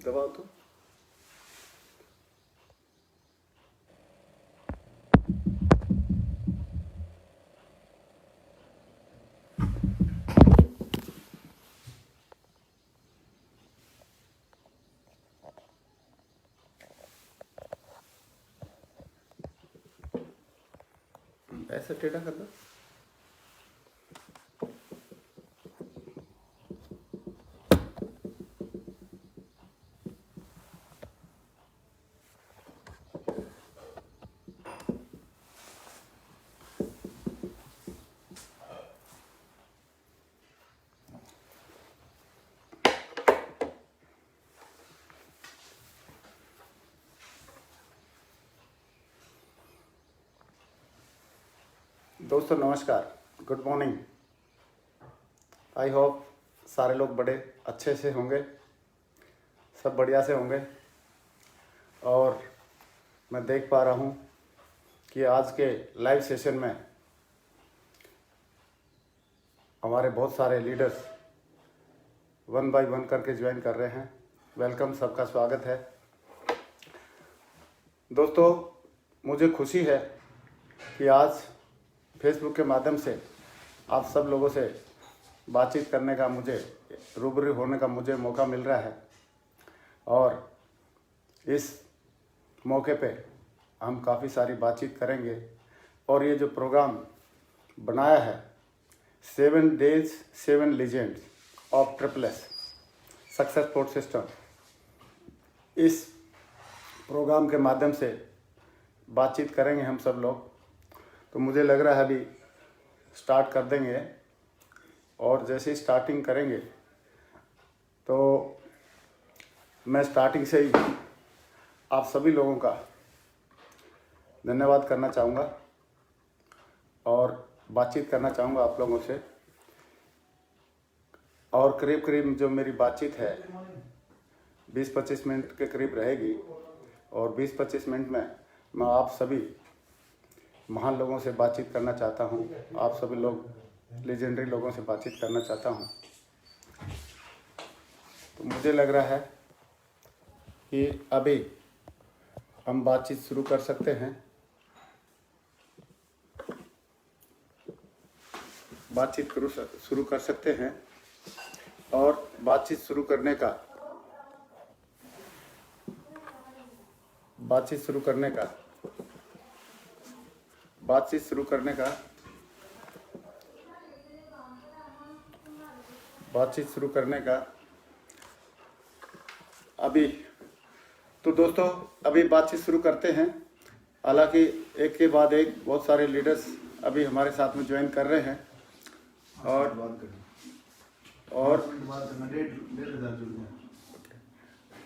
दबाओ तो। ऐसे टेढ़ा कर दो। दोस्तों नमस्कार, गुड मॉर्निंग। आई होप सारे लोग बड़े अच्छे से होंगे, सब बढ़िया से होंगे। और मैं देख पा रहा हूँ कि आज के लाइव सेशन में हमारे बहुत सारे लीडर्स 1 बाय 1 करके ज्वाइन कर रहे हैं। वेलकम, सबका स्वागत है। दोस्तों मुझे खुशी है कि आज फेसबुक के माध्यम से आप सब लोगों से बातचीत करने का, मुझे रूबरू होने का मुझे मौका मिल रहा है। और इस मौके पे हम काफ़ी सारी बातचीत करेंगे। और ये जो प्रोग्राम बनाया है 7 days 7 Legends of triple S success support system, इस प्रोग्राम के माध्यम से बातचीत करेंगे हम सब लोग। तो मुझे लग रहा है अभी स्टार्ट कर देंगे। और जैसे ही स्टार्टिंग करेंगे तो मैं स्टार्टिंग से ही आप सभी लोगों का धन्यवाद करना चाहूँगा और बातचीत करना चाहूँगा आप लोगों से। और करीब करीब जो मेरी बातचीत है 20-25 मिनट के करीब रहेगी। और 20-25 मिनट में मैं आप सभी महान लोगों से बातचीत करना चाहता हूँ, आप सभी लोग लेजेंडरी लोगों से बातचीत करना चाहता हूँ। तो मुझे लग रहा है कि अभी हम बातचीत शुरू कर सकते हैं। बातचीत शुरू कर सकते हैं। और बातचीत शुरू करने का बातचीत शुरू करने का अभी तो दोस्तों अभी बातचीत शुरू करते हैं। हालांकि एक के बाद एक बहुत सारे लीडर्स अभी हमारे साथ में ज्वाइन कर रहे हैं।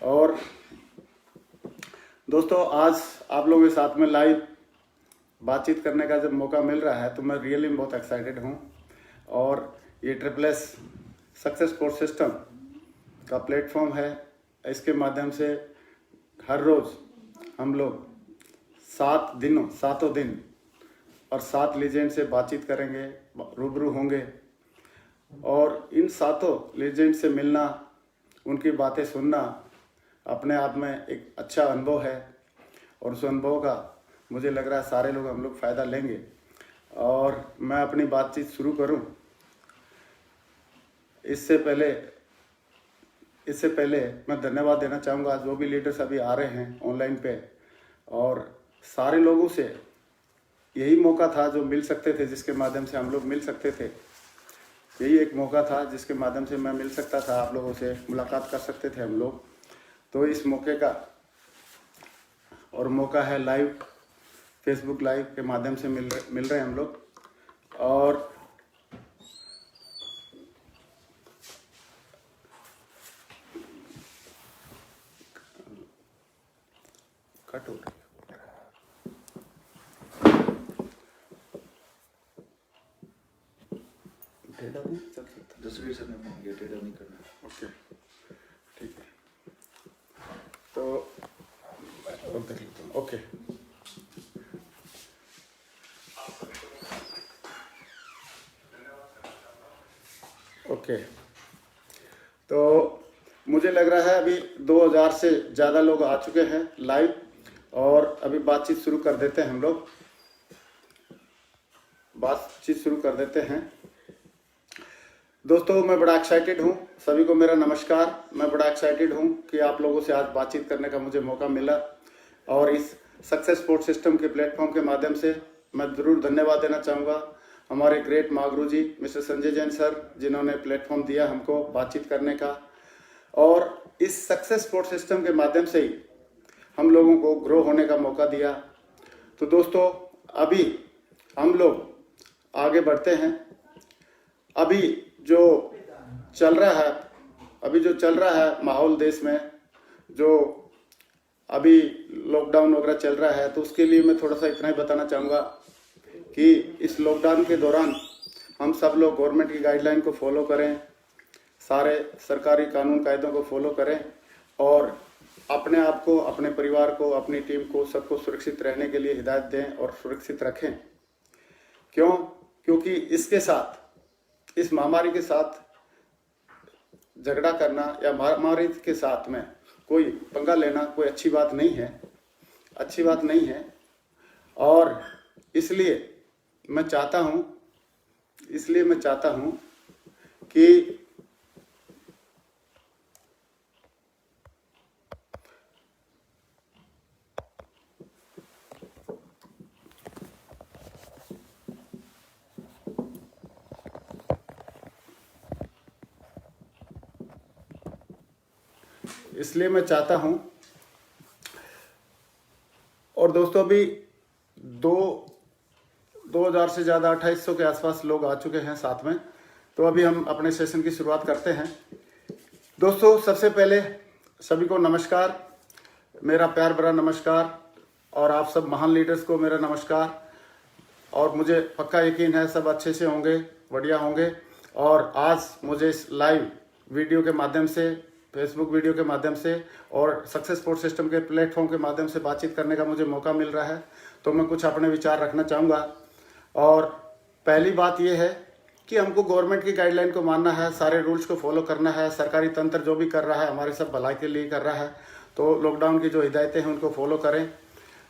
और दोस्तों आज आप लोगों के साथ में लाइव बातचीत करने का जब मौका मिल रहा है तो मैं रियली बहुत एक्साइटेड हूँ। और ये ट्रिपल-S सक्सेस सपोर्ट सिस्टम का प्लेटफॉर्म है। इसके माध्यम से हर रोज़ हम लोग 7 दिन और 7 लीजेंड से बातचीत करेंगे, रूबरू होंगे। और इन 7 लीजेंड से मिलना, उनकी बातें सुनना अपने आप में एक अच्छा अनुभव है। और उस अनुभव का मुझे लग रहा है सारे लोग हम लोग फ़ायदा लेंगे। और मैं अपनी बातचीत शुरू करूं इससे पहले मैं धन्यवाद देना चाहूँगा जो भी लीडर्स अभी आ रहे हैं ऑनलाइन पे। और सारे लोगों से यही मौका था जो मिल सकते थे, जिसके माध्यम से हम लोग मिल सकते थे। यही एक मौका था जिसके माध्यम से मैं मिल सकता था, आप लोगों से मुलाकात कर सकते थे हम लोग। तो इस मौके का और मौका है लाइव, फेसबुक लाइव के माध्यम से मिल रहे हैं हम लोग। और कट हो रही टेढ़ा नहीं चल सकता, दूसरी से नहीं टेढ़ा नहीं करना। ओके ठीक है। तो और देख लेता हूँ। Okay okay. तो मुझे लग रहा है अभी 2000 से ज़्यादा लोग आ चुके हैं लाइव, और अभी बातचीत शुरू कर देते हैं। हम लोग बातचीत शुरू कर देते हैं। दोस्तों, मैं बड़ा एक्साइटेड हूँ। सभी को मेरा नमस्कार। मैं बड़ा एक्साइटेड हूँ कि आप लोगों से आज बातचीत करने का मुझे मौका मिला, और इस सक्सेस स्पोर्ट सिस्टम के प्लेटफॉर्म के माध्यम से मैं ज़रूर धन्यवाद देना चाहूँगा हमारे ग्रेट मागरू जी मिस्टर संजय जैन सर, जिन्होंने प्लेटफॉर्म दिया हमको बातचीत करने का। और इस सक्सेस स्पोर्ट सिस्टम के माध्यम से ही हम लोगों को ग्रो होने का मौका दिया। तो दोस्तों, अभी हम लोग आगे बढ़ते हैं। अभी जो चल रहा है माहौल देश में, जो अभी लॉकडाउन वगैरह चल रहा है, तो उसके लिए मैं थोड़ा सा इतना ही बताना चाहूँगा कि इस लॉकडाउन के दौरान हम सब लोग गवर्नमेंट की गाइडलाइन को फॉलो करें, सारे सरकारी कानून कायदों को फॉलो करें, और अपने आप को, अपने परिवार को, अपनी टीम को, सबको सुरक्षित रहने के लिए हिदायत दें और सुरक्षित रखें। क्योंकि इसके साथ, इस महामारी के साथ झगड़ा करना या महामारी के साथ में कोई पंगा लेना कोई अच्छी बात नहीं है। और इसलिए मैं चाहता हूं कि और दोस्तों, अभी 2000 से ज़्यादा 2800 के आसपास लोग आ चुके हैं साथ में। तो अभी हम अपने सेशन की शुरुआत करते हैं। दोस्तों, सबसे पहले सभी को नमस्कार, मेरा प्यार भरा नमस्कार, और आप सब महान लीडर्स को मेरा नमस्कार। और मुझे पक्का यकीन है सब अच्छे से होंगे, बढ़िया होंगे। और आज मुझे इस लाइव वीडियो के माध्यम से, फेसबुक वीडियो के माध्यम से और सक्सेस स्पोर्ट सिस्टम के प्लेटफॉर्म के माध्यम से बातचीत करने का मुझे मौका मिल रहा है। तो मैं कुछ अपने विचार रखना चाहूँगा। और पहली बात यह है कि हमको गवर्नमेंट की गाइडलाइन को मानना है, सारे रूल्स को फॉलो करना है। सरकारी तंत्र जो भी कर रहा है हमारे सब भलाई के लिए कर रहा है। तो लॉकडाउन की जो हिदायतें हैं उनको फॉलो करें।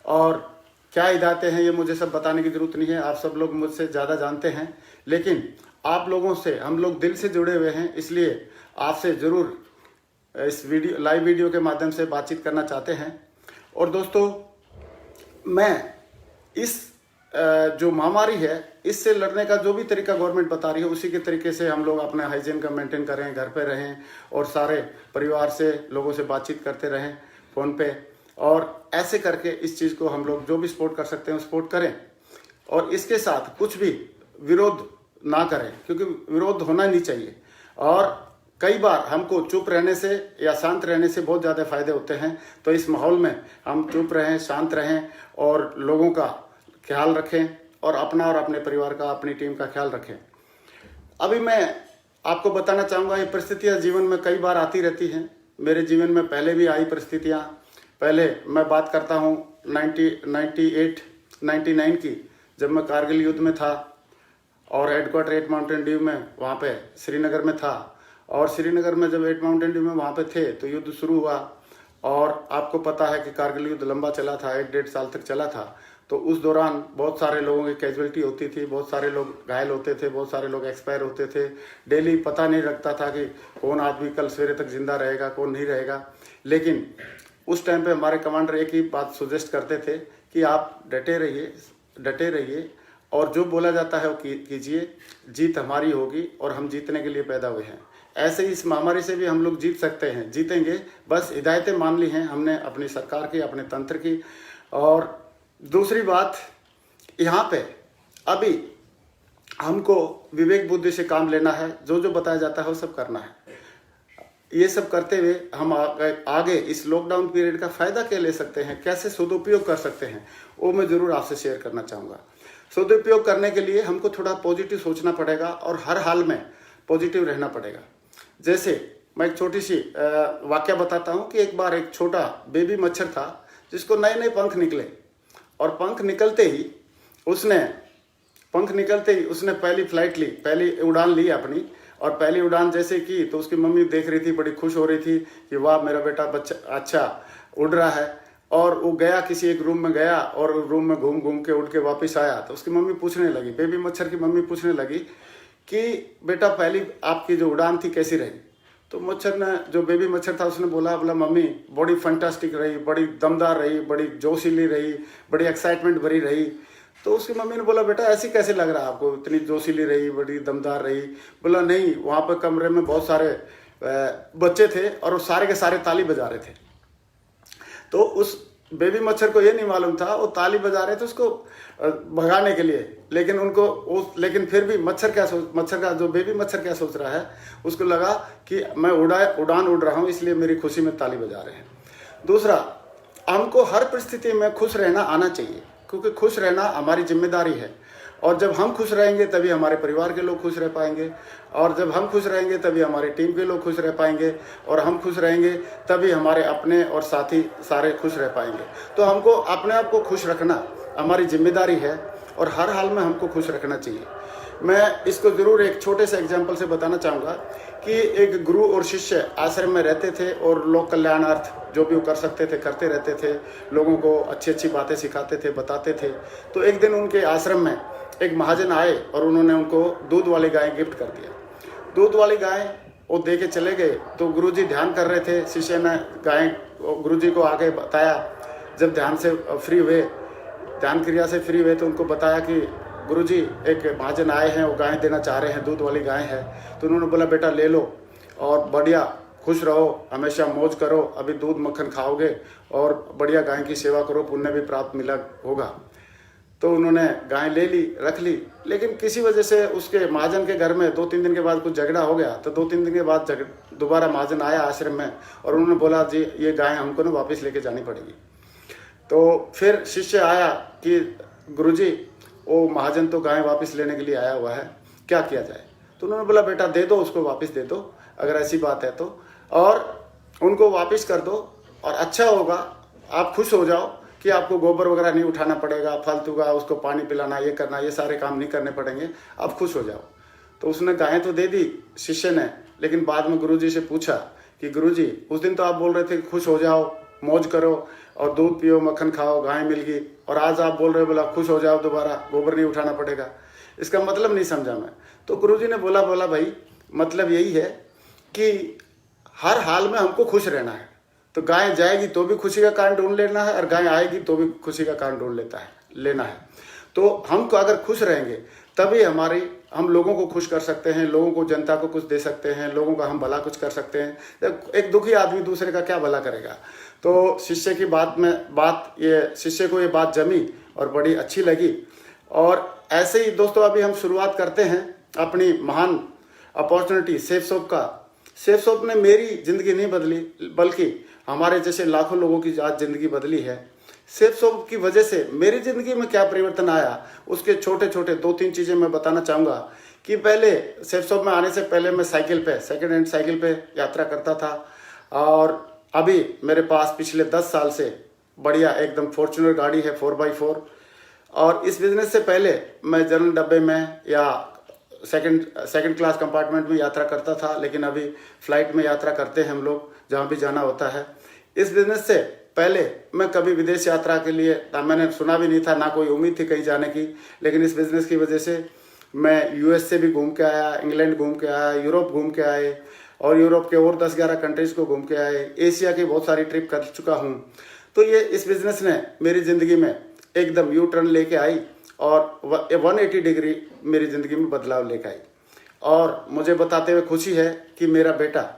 और क्या हिदायतें हैं ये मुझे सब बताने की ज़रूरत नहीं है, आप सब लोग मुझसे ज़्यादा जानते हैं। लेकिन आप लोगों से हम लोग दिल से जुड़े हुए हैं, इसलिए आपसे ज़रूर इस लाइव वीडियो के माध्यम से बातचीत करना चाहते हैं। और दोस्तों, मैं इस जो महामारी है, इससे लड़ने का जो भी तरीका गवर्नमेंट बता रही है उसी के तरीके से हम लोग अपने हाइजीन का मेंटेन करें, घर पे रहें, और सारे परिवार से, लोगों से बातचीत करते रहें फ़ोन पे। और ऐसे करके इस चीज़ को हम लोग जो भी सपोर्ट कर सकते हैं सपोर्ट करें, और इसके साथ कुछ भी विरोध ना करें, क्योंकि विरोध होना नहीं चाहिए। और कई बार हमको चुप रहने से या शांत रहने से बहुत ज़्यादा फायदे होते हैं। तो इस माहौल में हम चुप रहें, शांत रहें, और लोगों का ख्याल रखें, और अपना और अपने परिवार का, अपनी टीम का ख्याल रखें। अभी मैं आपको बताना चाहूँगा, ये परिस्थितियाँ जीवन में कई बार आती रहती हैं। मेरे जीवन में पहले भी आई परिस्थितियाँ। पहले मैं बात करता हूँ 1999 की, जब मैं कारगिल युद्ध में था और हेडक्वार्टर 8 माउंटेन ड्यू में, वहाँ पे श्रीनगर में था। और श्रीनगर में जब 8 माउंटेन ड्यू में वहाँ पे थे तो युद्ध शुरू हुआ। और आपको पता है कि कारगिल युद्ध लंबा चला था, 1-1.5 साल तक चला था। तो उस दौरान बहुत सारे लोगों की कैजुअलिटी होती थी, बहुत सारे लोग घायल होते थे, बहुत सारे लोग एक्सपायर होते थे। डेली पता नहीं लगता था कि कौन आदमी कल सवेरे तक जिंदा रहेगा, कौन नहीं रहेगा। लेकिन उस टाइम पे हमारे कमांडर एक ही बात सुजेस्ट करते थे कि आप डटे रहिए, और जो बोला जाता है वो कीजिए, जीत हमारी होगी, और हम जीतने के लिए पैदा हुए हैं। ऐसे ही इस महामारी से भी हम लोग जीत सकते हैं, जीतेंगे। बस हिदायतें मान ली हैं हमने अपनी सरकार की, अपने तंत्र की। और दूसरी बात, यहाँ पे अभी हमको विवेक बुद्धि से काम लेना है। जो जो बताया जाता है वो सब करना है। ये सब करते हुए हम आगे इस लॉकडाउन पीरियड का फ़ायदा क्या ले सकते हैं, कैसे सदुपयोग कर सकते हैं, वो मैं ज़रूर आपसे शेयर करना चाहूँगा। सदुपयोग करने के लिए हमको थोड़ा पॉजिटिव सोचना पड़ेगा, और हर हाल में पॉजिटिव रहना पड़ेगा। जैसे मैं एक छोटी सी वाक्य बताता हूँ कि एक बार एक छोटा बेबी मच्छर था जिसको नए नए पंख निकले, और पंख निकलते ही उसने पहली फ्लाइट ली, पहली उड़ान ली अपनी, और पहली उड़ान जैसे की तो उसकी मम्मी देख रही थी, बड़ी खुश हो रही थी कि वाह मेरा बेटा बच्चा अच्छा उड़ रहा है। और वो गया किसी एक रूम में गया और रूम में घूम घूम के उड़ के वापस आया तो उसकी मम्मी पूछने लगी, बेबी मच्छर की मम्मी पूछने लगी कि बेटा पहली आपकी जो उड़ान थी कैसी रही। तो मच्छर ने, जो बेबी मच्छर था, उसने बोला मम्मी बड़ी फंटास्टिक रही, बड़ी दमदार रही, बड़ी जोशीली रही, बड़ी एक्साइटमेंट भरी रही। तो उसकी मम्मी ने बोला बेटा ऐसी कैसे लग रहा है आपको, इतनी जोशीली रही, बड़ी दमदार रही। बोला नहीं, वहाँ पर कमरे में बहुत सारे बच्चे थे और वो सारे के सारे ताली बजा रहे थे। तो उस बेबी मच्छर को ये नहीं मालूम था वो ताली बजा रहे थे उसको भगाने के लिए, लेकिन फिर भी मच्छर का जो बेबी मच्छर क्या सोच रहा है, उसको लगा कि मैं उड़ान उड़ रहा हूँ इसलिए मेरी खुशी में ताली बजा रहे हैं। दूसरा, हमको हर परिस्थिति में खुश रहना आना चाहिए, क्योंकि खुश रहना हमारी जिम्मेदारी है। और जब हम खुश रहेंगे तभी हमारे परिवार के लोग खुश रह पाएंगे, और जब हम खुश रहेंगे तभी हमारी टीम के लोग खुश रह पाएंगे, और हम खुश रहेंगे तभी हमारे अपने और साथी सारे खुश रह पाएंगे। तो हमको अपने आप को खुश रखना हमारी जिम्मेदारी है और हर हाल में हमको खुश रखना चाहिए। मैं इसको ज़रूर एक छोटे से एग्जाम्पल से बताना चाहूँगा कि एक गुरु और शिष्य आश्रम में रहते थे और लोक कल्याणार्थ जो भी वो कर सकते थे करते रहते थे, लोगों को अच्छी अच्छी बातें सिखाते थे, बताते थे। तो एक दिन उनके आश्रम में एक महाजन आए और उन्होंने उनको दूध वाली गाय गिफ्ट कर दिया। दूध वाली गाय वो दे के चले गए। तो गुरुजी ध्यान कर रहे थे, शिष्य ने गाय गुरुजी को आगे बताया। जब ध्यान से फ्री हुए, ध्यान क्रिया से फ्री हुए, तो उनको बताया कि गुरुजी एक महाजन आए हैं, वो गाय देना चाह रहे हैं, दूध वाली गाय है। तो उन्होंने बोला बेटा ले लो और बढ़िया खुश रहो, हमेशा मौज करो, अभी दूध मक्खन खाओगे और बढ़िया गाय की सेवा करो, पुण्य भी प्राप्त मिला होगा। तो उन्होंने गाय ले ली, रख ली। लेकिन किसी वजह से उसके महाजन के घर में 2-3 दिन के बाद कुछ झगड़ा हो गया। तो 2-3 दिन के बाद दोबारा महाजन आया आश्रम में और उन्होंने बोला जी ये गाय हमको ना वापस लेके जानी पड़ेगी। तो फिर शिष्य आया कि गुरुजी वो महाजन तो गाय वापस लेने के लिए आया हुआ है, क्या किया जाए। तो उन्होंने बोला बेटा दे दो, उसको वापस दे दो अगर ऐसी बात है तो, और उनको वापस कर दो और अच्छा होगा, आप खुश हो जाओ कि आपको गोबर वगैरह नहीं उठाना पड़ेगा, फालतू का उसको पानी पिलाना, ये करना, ये सारे काम नहीं करने पड़ेंगे, आप खुश हो जाओ। तो उसने गाय तो दे दी शिष्य ने, लेकिन बाद में गुरुजी से पूछा कि गुरुजी उस दिन तो आप बोल रहे थे कि खुश हो जाओ, मौज करो और दूध पियो, मक्खन खाओ, गाय मिल गई, और आज आप बोल रहे हो बोला खुश हो जाओ, दोबारा गोबर नहीं उठाना पड़ेगा, इसका मतलब नहीं समझा मैं। तो गुरुजी ने बोला भाई मतलब यही है कि हर हाल में हमको खुश रहना है। तो गाय जाएगी तो भी खुशी का कारण ढूंढ लेना है और गाय आएगी तो भी खुशी का कारण ढूंढ लेना है। तो हमको अगर खुश रहेंगे तभी हम लोगों को खुश कर सकते हैं, लोगों को, जनता को कुछ दे सकते हैं, लोगों का हम भला कुछ कर सकते हैं। एक दुखी आदमी दूसरे का क्या भला करेगा। तो शिष्य की शिष्य को ये बात जमी और बड़ी अच्छी लगी। और ऐसे ही दोस्तों अभी हम शुरुआत करते हैं अपनी महान अपॉर्चुनिटी सेफ शॉप का। सेफ शॉप ने मेरी ज़िंदगी नहीं बदली, बल्कि हमारे जैसे लाखों लोगों की आज ज़िंदगी बदली है। सेफ शॉप की वजह से मेरी ज़िंदगी में क्या परिवर्तन आया, उसके छोटे छोटे 2-3 चीज़ें मैं बताना चाहूँगा। कि पहले सेफ शॉप में आने से पहले मैं साइकिल पे, सेकेंड हैंड साइकिल पे यात्रा करता था, और अभी मेरे पास पिछले 10 साल से बढ़िया एकदम फॉर्च्यूनर गाड़ी है 4x4। और इस बिज़नेस से पहले मैं जनरल डब्बे में या सेकंड क्लास कंपार्टमेंट में यात्रा करता था, लेकिन अभी फ्लाइट में यात्रा करते हैं हम लोग जहाँ भी जाना होता है। इस बिज़नेस से पहले मैं कभी विदेश यात्रा के लिए मैंने सुना भी नहीं था, ना कोई उम्मीद थी कहीं जाने की। लेकिन इस बिज़नेस की वजह से मैं यूएस से भी घूम के आया, इंग्लैंड घूम के आया, यूरोप घूम के आए, और यूरोप के और 10-11 कंट्रीज़ को घूम के आए, एशिया की बहुत सारी ट्रिप कर चुका हूँ। तो ये इस बिज़नेस ने मेरी ज़िंदगी में एकदम यू टर्न लेके आई और 180 डिग्री मेरी ज़िंदगी में बदलाव लेकर आई। और मुझे बताते हुए खुशी है कि मेरा बेटा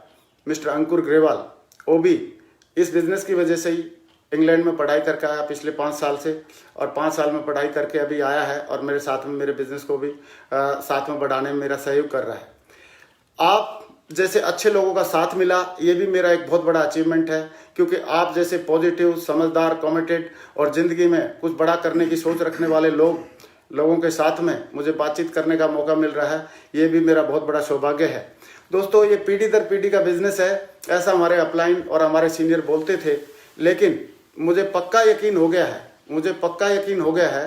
मिस्टर अंकुर ग्रेवाल, वो भी इस बिज़नेस की वजह से ही इंग्लैंड में पढ़ाई करके आया पिछले 5 साल से, और 5 साल में पढ़ाई करके अभी आया है और मेरे साथ में मेरे बिज़नेस को भी साथ में बढ़ाने में मेरा सहयोग कर रहा है। आप जैसे अच्छे लोगों का साथ मिला, ये भी मेरा एक बहुत बड़ा अचीवमेंट है, क्योंकि आप जैसे पॉजिटिव, समझदार, कमिटेड और ज़िंदगी में कुछ बड़ा करने की सोच रखने वाले लोगों के साथ में मुझे बातचीत करने का मौका मिल रहा है, ये भी मेरा बहुत बड़ा सौभाग्य है। दोस्तों ये पीढ़ी दर पीढ़ी का बिजनेस है, ऐसा हमारे अपलाइन और हमारे सीनियर बोलते थे, लेकिन मुझे पक्का यकीन हो गया है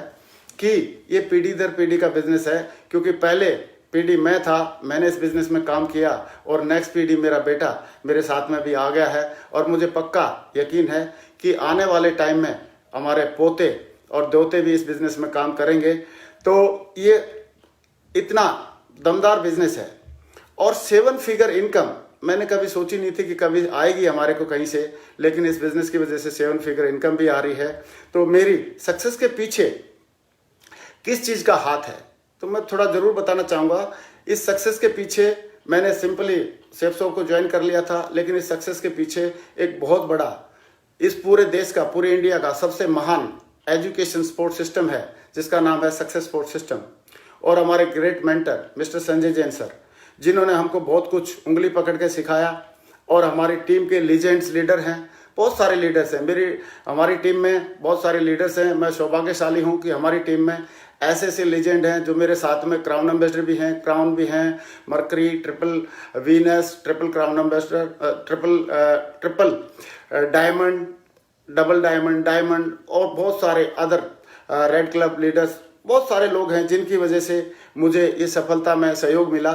कि ये पीढ़ी दर पीढ़ी का बिजनेस है। क्योंकि पहले पीढ़ी मैं था, मैंने इस बिज़नेस में काम किया और नेक्स्ट पीढ़ी मेरा बेटा मेरे साथ में भी आ गया है। और मुझे पक्का यकीन है कि आने वाले टाइम में हमारे पोते और दोते भी इस बिज़नेस में काम करेंगे। तो ये इतना दमदार बिज़नेस है और 7 फिगर इनकम मैंने कभी सोची नहीं थी कि कभी आएगी हमारे को कहीं से, लेकिन इस बिज़नेस की वजह से 7 फिगर इनकम भी आ रही है। तो मेरी सक्सेस के पीछे किस चीज़ का हाथ है तो मैं थोड़ा ज़रूर बताना चाहूँगा। इस सक्सेस के पीछे मैंने सिंपली शेफ शॉप को ज्वाइन कर लिया था, लेकिन इस सक्सेस के पीछे एक बहुत बड़ा, इस पूरे देश का, पूरे इंडिया का सबसे महान एजुकेशन सपोर्ट सिस्टम है जिसका नाम है सक्सेस सपोर्ट सिस्टम। और हमारे great mentor mister Sanjay Jain sir, जिन्होंने हमको बहुत कुछ उंगली पकड़ के सिखाया। और हमारी टीम के लीजेंड्स लीडर हैं, बहुत सारे लीडर्स हैं। हमारी टीम में बहुत सारे लीडर्स हैं। मैं सौभाग्यशाली हूं कि हमारी टीम में ऐसे ऐसे लीजेंड हैं जो मेरे साथ में क्राउन एम्बेसडर भी हैं, क्राउन भी हैं, mercury, triple Venus, triple crown ambassador, triple diamond, double diamond, diamond और बहुत सारे अदर रेड क्लब लीडर्स, बहुत सारे लोग हैं जिनकी वजह से मुझे ये सफलता में सहयोग मिला।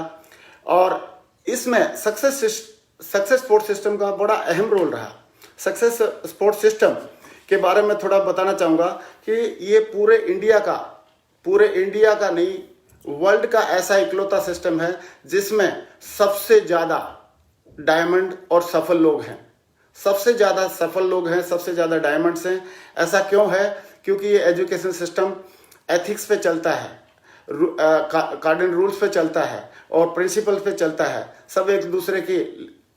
और इसमें सक्सेस स्पोर्ट सिस्टम का बड़ा अहम रोल रहा। सक्सेस स्पोर्ट सिस्टम के बारे में थोड़ा बताना चाहूँगा कि ये पूरे इंडिया का नहीं, वर्ल्ड का ऐसा इकलौता सिस्टम है जिसमें सबसे ज़्यादा डायमंड और सफल लोग हैं। सबसे ज़्यादा सफल लोग हैं, सबसे ज़्यादा डायमंड्स हैं। ऐसा क्यों है? क्योंकि ये एजुकेशन सिस्टम एथिक्स पे चलता है, कार्डिनल रूल्स पे चलता है और प्रिंसिपल्स पे चलता है। सब एक दूसरे की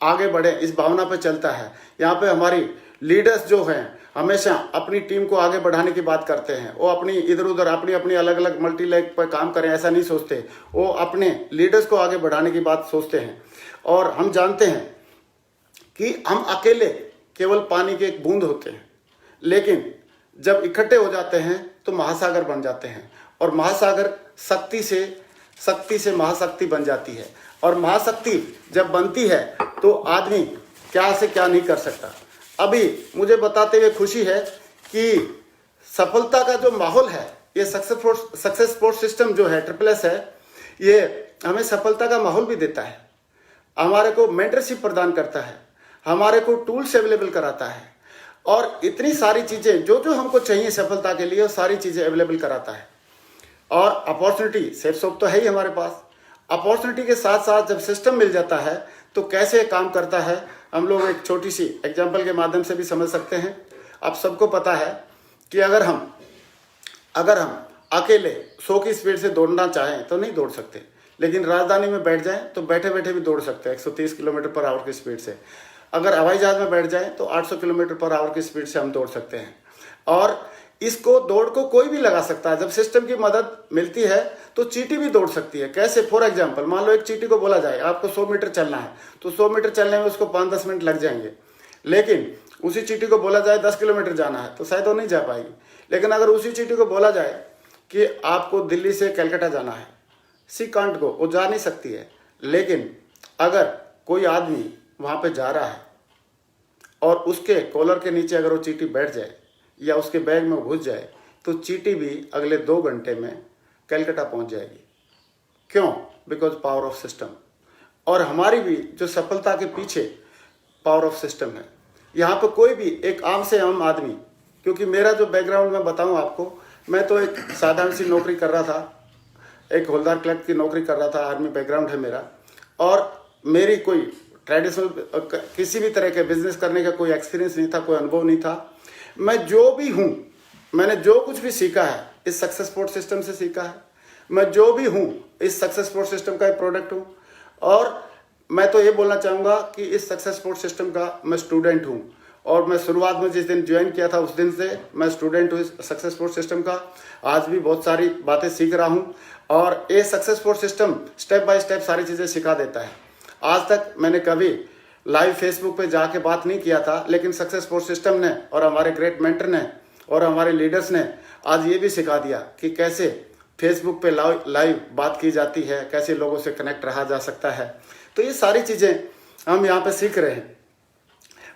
आगे बढ़े इस भावना पे चलता है। यहाँ पे हमारी लीडर्स जो हैं हमेशा अपनी टीम को आगे बढ़ाने की बात करते हैं। वो अपनी इधर उधर अपनी अलग अलग मल्टी लेग पर काम करें ऐसा नहीं सोचते, वो अपने लीडर्स को आगे बढ़ाने की बात सोचते हैं। और हम जानते हैं कि हम अकेले केवल पानी के एक बूंद होते हैं, लेकिन जब इकट्ठे हो जाते हैं तो महासागर बन जाते हैं। और महासागर शक्ति से महाशक्ति बन जाती है। और महाशक्ति जब बनती है तो आदमी क्या से क्या नहीं कर सकता। अभी मुझे बताते हुए खुशी है कि सफलता का जो माहौल है, ये सक्सेस स्पोर्ट सिस्टम जो है SSS है, ये हमें सफलता का माहौल भी देता है, हमारे को मेंटरशिप प्रदान करता है, हमारे को टूल्स अवेलेबल कराता है और इतनी सारी चीज़ें जो हमको चाहिए सफलता के लिए, वो सारी चीज़ें अवेलेबल कराता है। और अपॉर्चुनिटी शेफ शॉप तो है ही हमारे पास। अपॉर्चुनिटी के साथ साथ जब सिस्टम मिल जाता है तो कैसे काम करता है हम लोग एक छोटी सी एग्जांपल के माध्यम से भी समझ सकते हैं। आप सबको पता है कि अगर हम अकेले 100 की स्पीड से दौड़ना चाहें तो नहीं दौड़ सकते, लेकिन राजधानी में बैठ जाएं तो बैठे बैठे भी दौड़ सकते हैं 130 किलोमीटर पर आवर की स्पीड से। अगर हवाई जहाज में बैठ जाएं तो 800 किलोमीटर पर आवर की स्पीड से हम दौड़ सकते हैं। और इसको दौड़ को कोई भी लगा सकता है। जब सिस्टम की मदद मिलती है तो चींटी भी दौड़ सकती है। कैसे? फॉर एग्जांपल मान लो एक चींटी को बोला जाए आपको 100 मीटर चलना है, तो 100 मीटर चलने में उसको 5-10 मिनट लग जाएंगे। लेकिन उसी चींटी को बोला जाए 10 किलोमीटर जाना है तो शायद वो नहीं जा पाएगी। लेकिन अगर उसी चींटी को बोला जाए कि आपको दिल्ली से कलकत्ता जाना है, सी कांट गो, वो जा नहीं सकती है। लेकिन अगर कोई आदमी वहाँ पर जा रहा है और उसके कॉलर के नीचे अगर वो चींटी बैठ जाए या उसके बैग में घुस जाए तो चींटी भी अगले 2 घंटे में कलकत्ता पहुंच जाएगी। क्यों? Because power of system. और हमारी भी जो सफलता के पीछे पावर ऑफ सिस्टम है। यहाँ पर कोई भी एक आम से आम आदमी, क्योंकि मेरा जो बैकग्राउंड मैं बताऊँ आपको, मैं तो एक साधारण सी नौकरी कर रहा था, एक हवलदार क्लर्क की नौकरी कर रहा था, आर्मी बैकग्राउंड है मेरा। और मेरी कोई ट्रेडिशनल किसी भी तरह के बिजनेस करने का कोई एक्सपीरियंस नहीं था, कोई अनुभव नहीं था। मैं जो भी हूँ, मैंने जो कुछ भी सीखा है इस सक्सेस स्पोर्ट सिस्टम से सीखा है। मैं जो भी हूँ इस सक्सेस स्पोर्ट सिस्टम का एक प्रोडक्ट हूँ। और मैं तो ये बोलना चाहूँगा कि इस सक्सेस स्पोर्ट सिस्टम का मैं स्टूडेंट हूँ। और मैं शुरुआत में जिस दिन ज्वाइन किया था उस दिन से मैं स्टूडेंट हूँ इस सक्सेस स्पोर्ट सिस्टम का। आज भी बहुत सारी बातें सीख रहा हूँ और ये success sport system step by step सारी चीज़ें सिखा देता है। आज तक मैंने कभी लाइव फेसबुक पे जाके बात नहीं किया था, लेकिन सक्सेस स्पोर्ट सिस्टम ने और हमारे ग्रेट मेंटर ने और हमारे लीडर्स ने आज ये भी सिखा दिया कि कैसे फेसबुक पे लाइव बात की जाती है, कैसे लोगों से कनेक्ट रहा जा सकता है। तो ये सारी चीज़ें हम यहाँ पे सीख रहे हैं।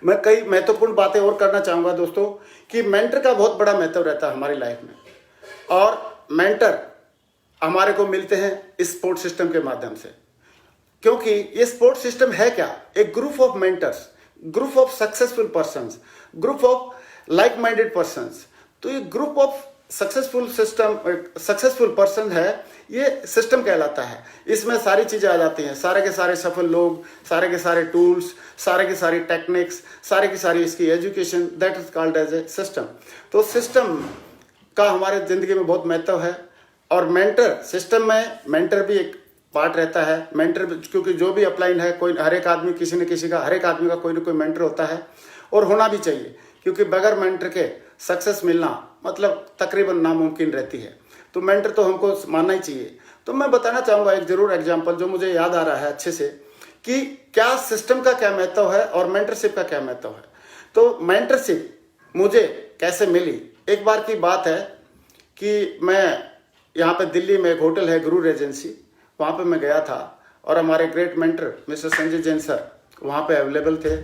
मैं कई महत्वपूर्ण बातें और करना चाहूँगा दोस्तों कि मेंटर का बहुत बड़ा महत्व रहता है हमारी लाइफ में। और मेंटर हमारे को मिलते हैं इस सपोर्ट सिस्टम के माध्यम से। क्योंकि ये सपोर्ट सिस्टम है क्या? एक group of mentors, group of successful persons, group of like minded persons. तो ये ग्रुप ऑफ सक्सेसफुल पर्सन है, ये सिस्टम कहलाता है। इसमें सारी चीजें आ जाती हैं, सारे के सारे सफल लोग, सारे के सारे टूल्स, सारे की सारी टेक्निक्स, सारे की सारी इसकी education, that is called as a system. तो सिस्टम का हमारे जिंदगी में बहुत महत्व है। और मेंटर सिस्टम में मेंटर भी एक पार्ट रहता है। मेंटर क्योंकि जो भी अपलाइन है, कोई हर एक आदमी किसी न किसी का, हर एक आदमी का कोई ना कोई मेंटर होता है और होना भी चाहिए। क्योंकि बगैर मेंटर के सक्सेस मिलना मतलब तकरीबन नामुमकिन रहती है। तो मेंटर तो हमको मानना ही चाहिए। तो मैं बताना चाहूँगा एक जरूर एग्जाम्पल जो मुझे याद आ रहा है अच्छे से, कि क्या सिस्टम का क्या महत्व है और मेंटरशिप का क्या महत्व है। तो मेंटरशिप मुझे कैसे मिली? एक बार की बात है कि मैं यहाँ पे दिल्ली में एक होटल है गुरु रेजेंसी, वहाँ पे मैं गया था और हमारे great mentor mister Sanjay Jain sir वहाँ पे अवेलेबल थे।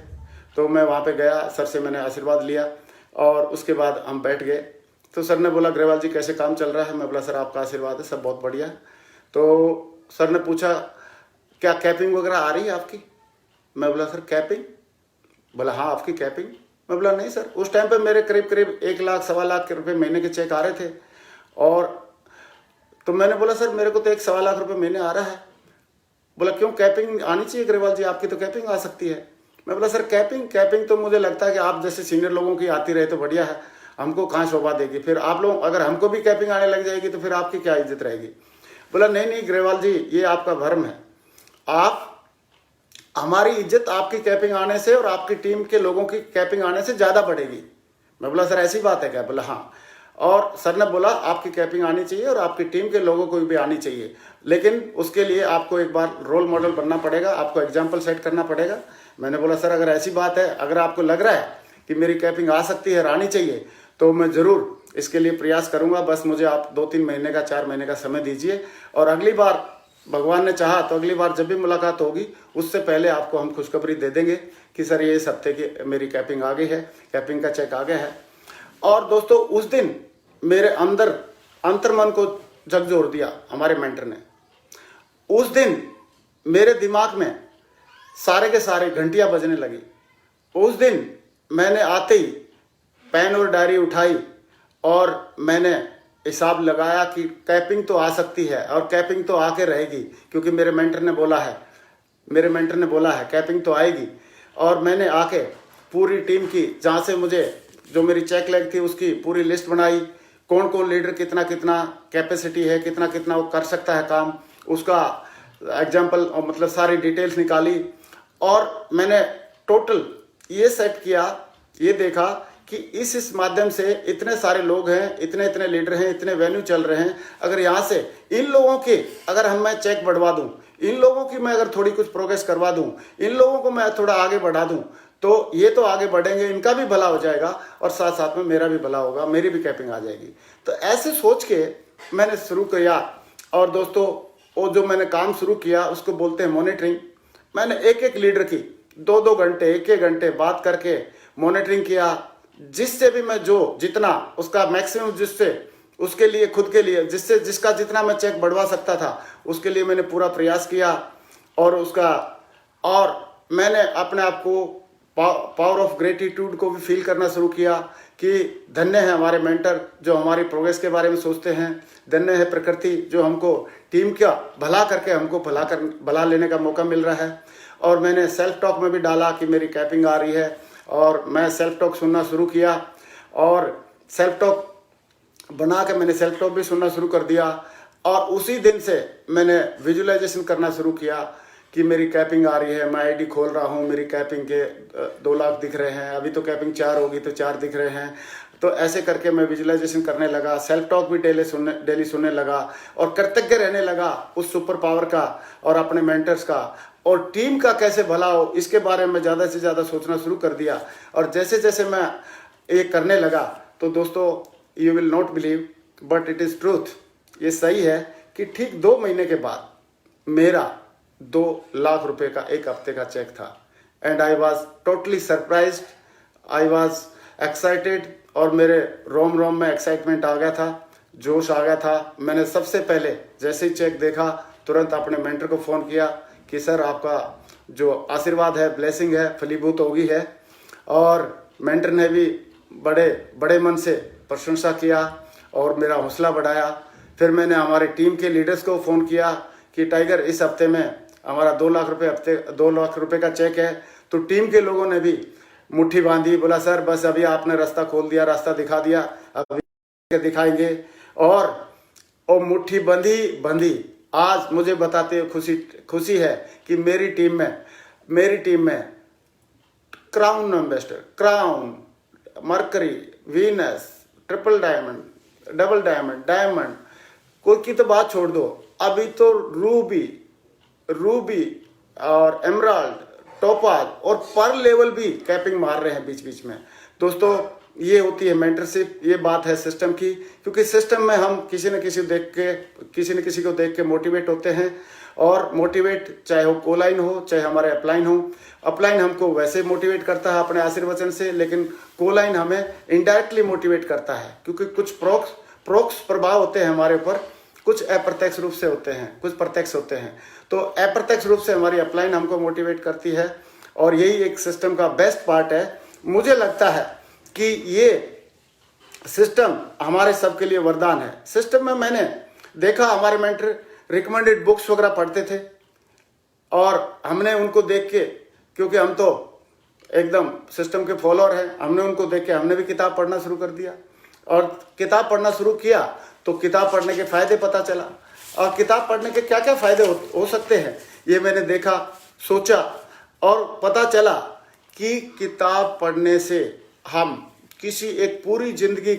तो मैं वहाँ पे गया, सर से मैंने आशीर्वाद लिया और उसके बाद हम बैठ गए। तो सर ने बोला ग्रेवाल जी कैसे काम चल रहा है? मैं बोला सर आपका आशीर्वाद है, सब बहुत बढ़िया। तो सर ने पूछा क्या कैपिंग वगैरह आ रही है आपकी? मैं बोला सर कैपिंग? बोला हाँ आपकी कैपिंग। मैं बोला नहीं सर, उस टाइम पे मेरे करीब करीब 1 लाख 1.25 लाख रुपए महीने के चेक आ रहे थे। और तो मैंने बोला सर मेरे को तो 1.25 लाख रुपए महीने आ रहा है। बोला क्यों, कैपिंग आनी चाहिए ग्रेवाल जी, आपकी तो कैपिंग आ सकती है। मैं बोला सर कैपिंग तो मुझे लगता है कि आप जैसे सीनियर लोगों की आती रहे तो बढ़िया है, हमको कहाँ शोभा देगी। फिर आप लोग अगर हमको भी कैपिंग आने लग जाएगी तो फिर आपकी क्या इज्जत रहेगी। बोला नहीं ग्रेवाल जी ये आपका भ्रम है, आप हमारी इज्जत आपकी कैपिंग आने से और आपकी टीम के लोगों की कैपिंग आने से ज़्यादा बढ़ेगी। मैं बोला सर ऐसी बात है क्या? बोला हाँ। और सर ने बोला आपकी कैपिंग आनी चाहिए और आपकी टीम के लोगों को भी आनी चाहिए, लेकिन उसके लिए आपको एक बार रोल मॉडल बनना पड़ेगा, आपको एग्जाम्पल सेट करना पड़ेगा। मैंने बोला सर अगर ऐसी बात है, अगर आपको लग रहा है कि मेरी कैपिंग आ सकती है और आनी चाहिए तो मैं ज़रूर इसके लिए प्रयास करूंगा। बस मुझे आप 2-3 महीने का 4 महीने का समय दीजिए और अगली बार भगवान ने चाहा तो अगली बार जब भी मुलाकात होगी उससे पहले आपको हम खुशखबरी दे देंगे कि सर ये इस हफ्ते की मेरी कैपिंग आ गई है, कैपिंग का चेक आ गया है। और दोस्तों उस दिन मेरे अंदर अंतर्मन को झकझोर दिया हमारे मेंटर ने। उस दिन मेरे दिमाग में सारे के सारे घंटियां बजने लगी। उस दिन मैंने आते ही पेन और डायरी उठाई और मैंने हिसाब लगाया कि कैपिंग तो आ सकती है और कैपिंग तो आके रहेगी, क्योंकि मेरे मेंटर ने बोला है कैपिंग तो आएगी। और मैंने आके पूरी टीम की, जहाँ से मुझे जो मेरी चेक लग थी उसकी पूरी लिस्ट बनाई, कौन कौन लीडर कितना कितना कैपेसिटी है, कितना कितना वो कर सकता है काम, उसका एग्जाम्पल मतलब सारी डिटेल्स निकाली। और मैंने टोटल ये सेट किया, ये देखा कि इस माध्यम से इतने सारे लोग हैं, इतने लीडर हैं, इतने वेन्यू चल रहे हैं, अगर यहाँ से इन लोगों के अगर मैं चेक बढ़वा दूं, इन लोगों की मैं अगर थोड़ी कुछ प्रोग्रेस करवा दूं, इन लोगों को मैं थोड़ा आगे बढ़ा दूं, तो ये तो आगे बढ़ेंगे, इनका भी भला हो जाएगा और साथ साथ में मेरा भी भला होगा, मेरी भी कैपिंग आ जाएगी। तो ऐसे सोच के मैंने शुरू किया। और दोस्तों वो जो मैंने काम शुरू किया उसको बोलते हैं मॉनिटरिंग। मैंने एक लीडर की 2-2 घंटे 1-1 घंटे बात करके मॉनिटरिंग किया, जिससे भी मैं जितना उसका मैक्सिमम, जिससे उसके लिए खुद के लिए जिसका जितना मैं चेक बढ़वा सकता था उसके लिए मैंने पूरा प्रयास किया। और मैंने अपने आप को पावर ऑफ ग्रेटिट्यूड को भी फील करना शुरू किया कि धन्य है हमारे मेंटर जो हमारी प्रोग्रेस के बारे में सोचते हैं, धन्य है प्रकृति जो हमको टीम का भला करके हमको भला लेने का मौका मिल रहा है। और मैंने सेल्फ टॉक में भी डाला कि मेरी कैपिंग आ रही है और मैं सेल्फ टॉक सुनना शुरू किया और सेल्फ टॉक बना के मैंने सेल्फ टॉक भी सुनना शुरू कर दिया। और उसी दिन से मैंने विजुअलाइजेशन करना शुरू किया कि मेरी कैपिंग आ रही है, मैं आईडी खोल रहा हूँ, मेरी कैपिंग के 2 लाख दिख रहे हैं, अभी तो कैपिंग 4 होगी तो 4 दिख रहे हैं। तो ऐसे करके मैं विजुअलाइजेशन करने लगा, सेल्फ टॉक भी डेली सुनने लगा और कृतज्ञ रहने लगा उस सुपर पावर का और अपने मेंटर्स का और टीम का कैसे भला हो, इसके बारे में ज़्यादा से ज़्यादा सोचना शुरू कर दिया। और जैसे जैसे मैं ये करने लगा तो दोस्तों you will not believe but it is truth, ये सही है कि ठीक 2 महीने के बाद मेरा 2 लाख रुपए का 1 हफ्ते का चेक था। And I was totally surprised, I was excited और मेरे रोम में एक्साइटमेंट आ गया था जोश आ गया था। मैंने सबसे पहले जैसे ही चेक देखा तुरंत अपने मेंटर को फ़ोन किया कि सर आपका जो आशीर्वाद है, ब्लेसिंग है, फलीभूत होगी है। और मेंटर ने भी बड़े बड़े मन से प्रशंसा किया और मेरा हौसला बढ़ाया। फिर मैंने हमारे टीम के लीडर्स को फ़ोन किया कि टाइगर इस हफ्ते में हमारा 2 लाख रुपए का चेक है। तो टीम के लोगों ने भी मुट्ठी बांधी, बोला सर बस अभी आपने रास्ता खोल दिया, रास्ता दिखा दिया, अभी दिखाएंगे। और मुट्ठी बंधी आज मुझे बताते हुए खुशी है कि मेरी टीम में crown ambassador, crown, mercury, Venus, triple diamond, double diamond, diamond, कोई की तो बात छोड़ दो, अभी तो रूबी और एमराल्ड, टोपाज और पर लेवल भी कैपिंग मार रहे हैं बीच बीच में। दोस्तों ये होती है मेंटरशिप, ये बात है सिस्टम की, क्योंकि सिस्टम में हम किसी न किसी को देख के मोटिवेट होते हैं। और मोटिवेट चाहे वो कोलाइन हो चाहे हमारे अपलाइन हो, अपलाइन हमको वैसे मोटिवेट करता है अपने आशीर्वचन से, लेकिन कोलाइन हमें इनडायरेक्टली मोटिवेट करता है, क्योंकि कुछ प्रोक्स प्रभाव होते हैं हमारे ऊपर, कुछ अप्रत्यक्ष रूप से होते हैं, कुछ प्रत्यक्ष होते हैं। तो अप्रत्यक्ष रूप से हमारी अपलाइन हमको मोटिवेट करती है और यही एक सिस्टम का बेस्ट पार्ट है। मुझे लगता है कि ये सिस्टम हमारे सबके लिए वरदान है। सिस्टम में मैंने देखा हमारे मेंटर रिकमेंडेड बुक्स वगैरह पढ़ते थे और हमने उनको देख के, क्योंकि हम तो एकदम सिस्टम के फॉलोअर हैं, हमने उनको देख के हमने भी किताब पढ़ना शुरू कर दिया। और किताब पढ़ना शुरू किया तो किताब पढ़ने के फायदे पता चला, और किताब पढ़ने के क्या क्या फायदे हो सकते हैं ये मैंने देखा, सोचा, और पता चला कि किताब पढ़ने से हम किसी एक पूरी जिंदगी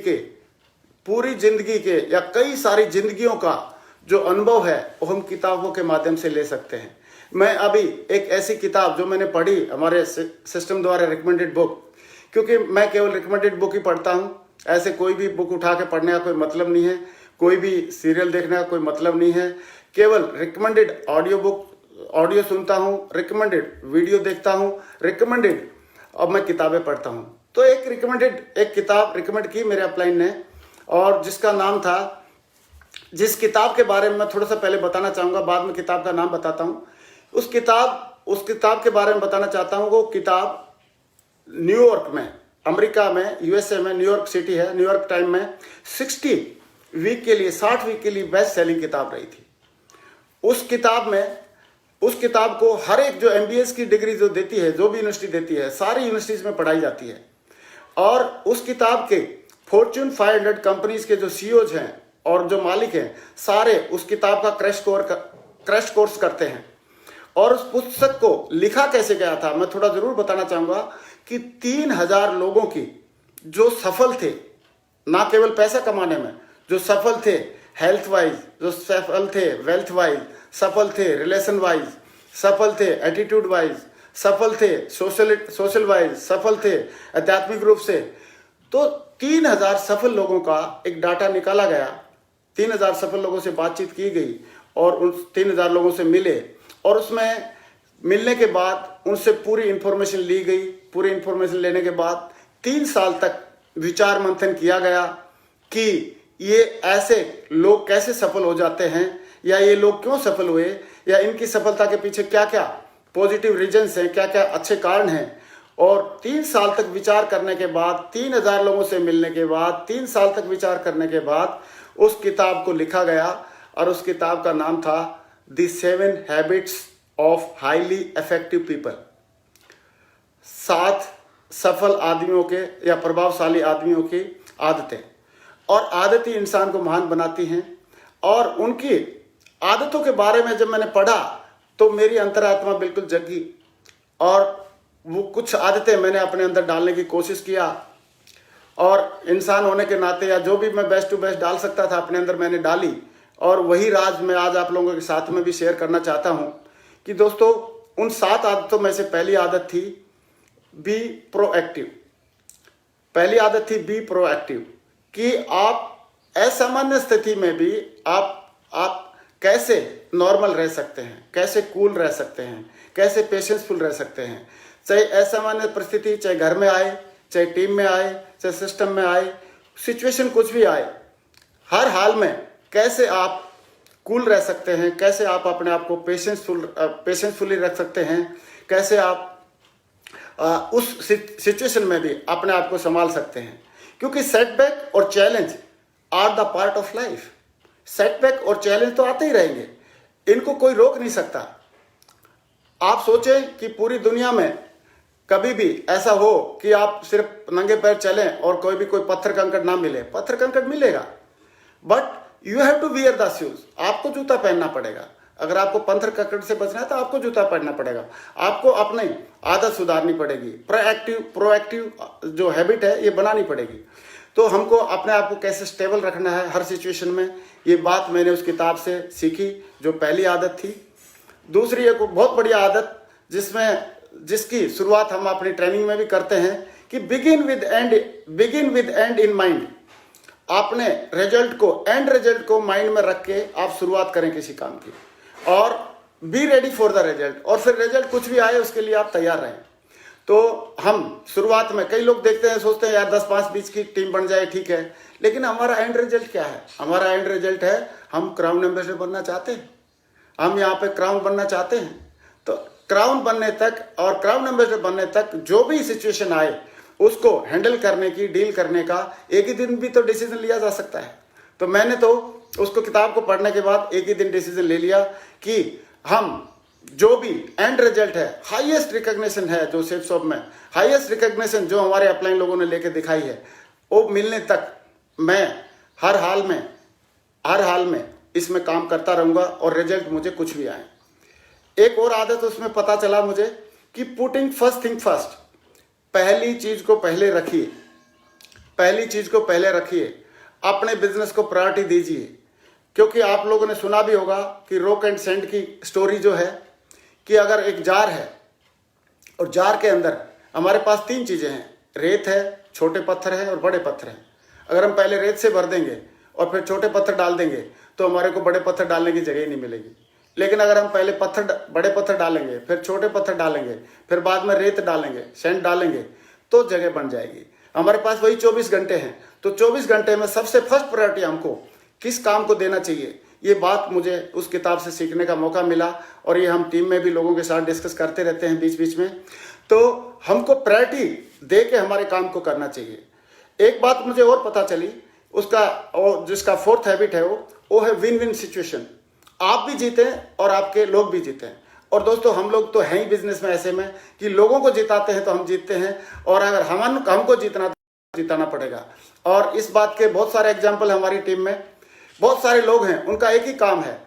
के या कई सारी जिंदगियों का जो अनुभव है वो हम किताबों के माध्यम से ले सकते हैं। मैं अभी एक ऐसी किताब जो मैंने पढ़ी हमारे सिस्टम द्वारा रिकमेंडेड बुक, क्योंकि मैं केवल रिकमेंडेड बुक ही पढ़ता हूँ, ऐसे कोई भी बुक उठा के पढ़ने का कोई मतलब नहीं है, कोई भी सीरियल देखने का कोई मतलब नहीं है, केवल रिकमेंडेड ऑडियो सुनता हूँ, रिकमेंडेड वीडियो देखता हूँ, रिकमेंडेड अब मैं किताबें पढ़ता हूँ। तो एक किताब रिकमेंड की मेरे अपलाइन ने, और जिसका नाम था, जिस किताब के बारे में मैं थोड़ा सा पहले बताना चाहूँगा, बाद में किताब का नाम बताता हूँ। उस किताब के बारे में बताना चाहता हूँ। वो किताब न्यूयॉर्क में, अमेरिका में, यूएसए में, न्यूयॉर्क सिटी है, न्यूयॉर्क टाइम में 60 वीक के लिए बेस्ट सेलिंग किताब रही थी। उस किताब को हर एक जो एमबीएस की डिग्री जो देती है, जो भी यूनिवर्सिटी देती है, सारी यूनिवर्सिटीज में पढ़ाई जाती है। और उस किताब के फॉर्च्यून 500 कंपनीज के जो सीईओज हैं और जो मालिक हैं, सारे उस किताब का क्रैश कोर्स करते हैं। और उस पुस्तक को लिखा कैसे गया था मैं थोड़ा जरूर बताना चाहूँगा कि 3000 लोगों की जो सफल थे, ना केवल पैसा कमाने में, जो सफल थे हेल्थ वाइज, जो सफल थे वेल्थ वाइज, सफल थे रिलेशन वाइज, सफल थे एटीट्यूड वाइज, सफल थे सोशल वाइज, सफल थे आध्यात्मिक रूप से, तो 3000 सफल लोगों का एक डाटा निकाला गया। 3000 सफल लोगों से बातचीत की गई और उन 3000 लोगों से मिले, और उसमें मिलने के बाद उनसे पूरी इंफॉर्मेशन ली गई। पूरी इंफॉर्मेशन लेने के बाद 3 साल तक विचार मंथन किया गया कि ये ऐसे लोग कैसे सफल हो जाते हैं, या ये लोग क्यों सफल हुए, या इनकी सफलता के पीछे क्या क्या पॉजिटिव रीजंस हैं, क्या क्या अच्छे कारण हैं। और 3 साल तक विचार करने के बाद, 3000 लोगों से मिलने के बाद, 3 साल तक विचार करने के बाद उस किताब को लिखा गया, और उस किताब का नाम था the 7 habits of highly effective people. 7 सफल आदमियों के या प्रभावशाली आदमियों की आदतें। और आदतें इंसान को महान बनाती हैं। और उनकी आदतों के बारे में जब मैंने पढ़ा तो मेरी अंतरात्मा बिल्कुल जगी, और वो कुछ आदतें मैंने अपने अंदर डालने की कोशिश किया, और इंसान होने के नाते या जो भी मैं बेस्ट टू बेस्ट डाल सकता था अपने अंदर मैंने डाली। और वही राज मैं आज आप लोगों के साथ में भी शेयर करना चाहता हूं कि दोस्तों, उन 7 आदतों में से पहली आदत थी बी प्रोएक्टिव। पहली आदत थी बी प्रोएक्टिव, कि आप असामान्य स्थिति में भी आप कैसे नॉर्मल रह सकते हैं, कैसे कूल रह सकते हैं, कैसे पेशेंसफुल रह सकते हैं। चाहे असामान्य परिस्थिति, चाहे घर में आए, चाहे टीम में आए, चाहे सिस्टम में आए, सिचुएशन कुछ भी आए, हर हाल में कैसे आप कूल रह सकते हैं, कैसे आप अपने आप को पेशेंसफुली रख सकते हैं, कैसे आप उस सिचुएशन में भी अपने आप को संभाल सकते हैं। क्योंकि सेटबैक और challenge are the part of life. Setback और चैलेंज तो आते ही रहेंगे, इनको कोई रोक नहीं सकता। आप सोचें कि पूरी दुनिया में कभी भी ऐसा हो कि आप सिर्फ नंगे पैर चलें और कोई पत्थर कंकड़ ना मिले। पत्थर कंकड़ मिलेगा, but you have to wear the shoes. आपको जूता पहनना पड़ेगा। अगर आपको पत्थर कंकड़ से बचना है तो आपको जूता पहनना पड़ेगा। आपको अपनी आदत सुधारनी पड़ेगी, प्रोएक्टिव जो हैबिट है ये बनानी पड़ेगी। तो हमको अपने आप को कैसे स्टेबल रखना है हर सिचुएशन में, ये बात मैंने उस किताब से सीखी, जो पहली आदत थी। दूसरी एक बहुत बढ़िया आदत जिसकी शुरुआत हम अपनी ट्रेनिंग में भी करते हैं कि begin with and in mind. आपने एंड रिजल्ट को माइंड में रख के आप शुरुआत करें किसी काम की, और be ready for the result. और फिर रिजल्ट कुछ भी आए उसके लिए आप तैयार रहें। तो हम शुरुआत में कई लोग देखते हैं, सोचते हैं यार 10-5-20 की टीम बन जाए, ठीक है, लेकिन हमारा एंड रिजल्ट क्या है? हमारा एंड रिजल्ट है हम क्राउन एम्बेसडर बनना चाहते हैं, हम यहाँ पे क्राउन बनना चाहते हैं। तो क्राउन बनने तक और क्राउन एम्बेसडर बनने तक जो भी सिचुएशन आए उसको हैंडल करने की, डील करने का एक ही दिन भी तो डिसीजन लिया जा सकता है। तो मैंने तो उसको किताब को पढ़ने के बाद एक ही दिन डिसीजन ले लिया कि हम जो भी एंड रिजल्ट है, हाईएस्ट रिकॉग्निशन है जो सेल्सशॉप में, हाईएस्ट रिकॉग्निशन जो हमारे अपलाइन लोगों ने लेके दिखाई है, वो मिलने तक मैं हर हाल में इसमें काम करता रहूंगा, और रिजल्ट मुझे कुछ भी आए। एक और आदत उसमें पता चला मुझे कि पुटिंग फर्स्ट थिंग फर्स्ट। पहली चीज को पहले रखिए, अपने बिजनेस को प्रायोरिटी दीजिए। क्योंकि आप लोगों ने सुना भी होगा कि रॉक एंड सैंड की स्टोरी जो है, कि अगर एक जार है और जार के अंदर हमारे पास 3 चीजें हैं, रेत है, छोटे पत्थर हैं और बड़े पत्थर हैं। अगर हम पहले रेत से भर देंगे और फिर छोटे पत्थर डाल देंगे तो हमारे को बड़े पत्थर डालने की जगह ही नहीं मिलेगी। लेकिन अगर हम पहले बड़े पत्थर डालेंगे, फिर छोटे पत्थर डालेंगे, फिर बाद में रेत डालेंगे, सैंड डालेंगे, तो जगह बन जाएगी। हमारे पास वही 24 घंटे हैं। तो 24 घंटे में सबसे फर्स्ट प्रायोरिटी हमको किस काम को देना चाहिए, ये बात मुझे उस किताब से सीखने का मौका मिला। और ये हम टीम में भी लोगों के साथ डिस्कस करते रहते हैं बीच बीच में। तो हमको प्रायोरिटी दे के हमारे काम को करना चाहिए। एक बात मुझे और पता चली, जिसका 4th हैबिट है वो है विन विन सिचुएशन। आप भी जीते और आपके लोग भी जीते हैं। और दोस्तों, हम लोग तो हैं ही बिजनेस में ऐसे में कि लोगों को जिताते हैं तो हम जीतते हैं, और अगर हमको जिताना पड़ेगा। और इस बात के बहुत सारे एग्जाम्पल हमारी टीम में, बहुत सारे लोग हैं, उनका एक ही काम है।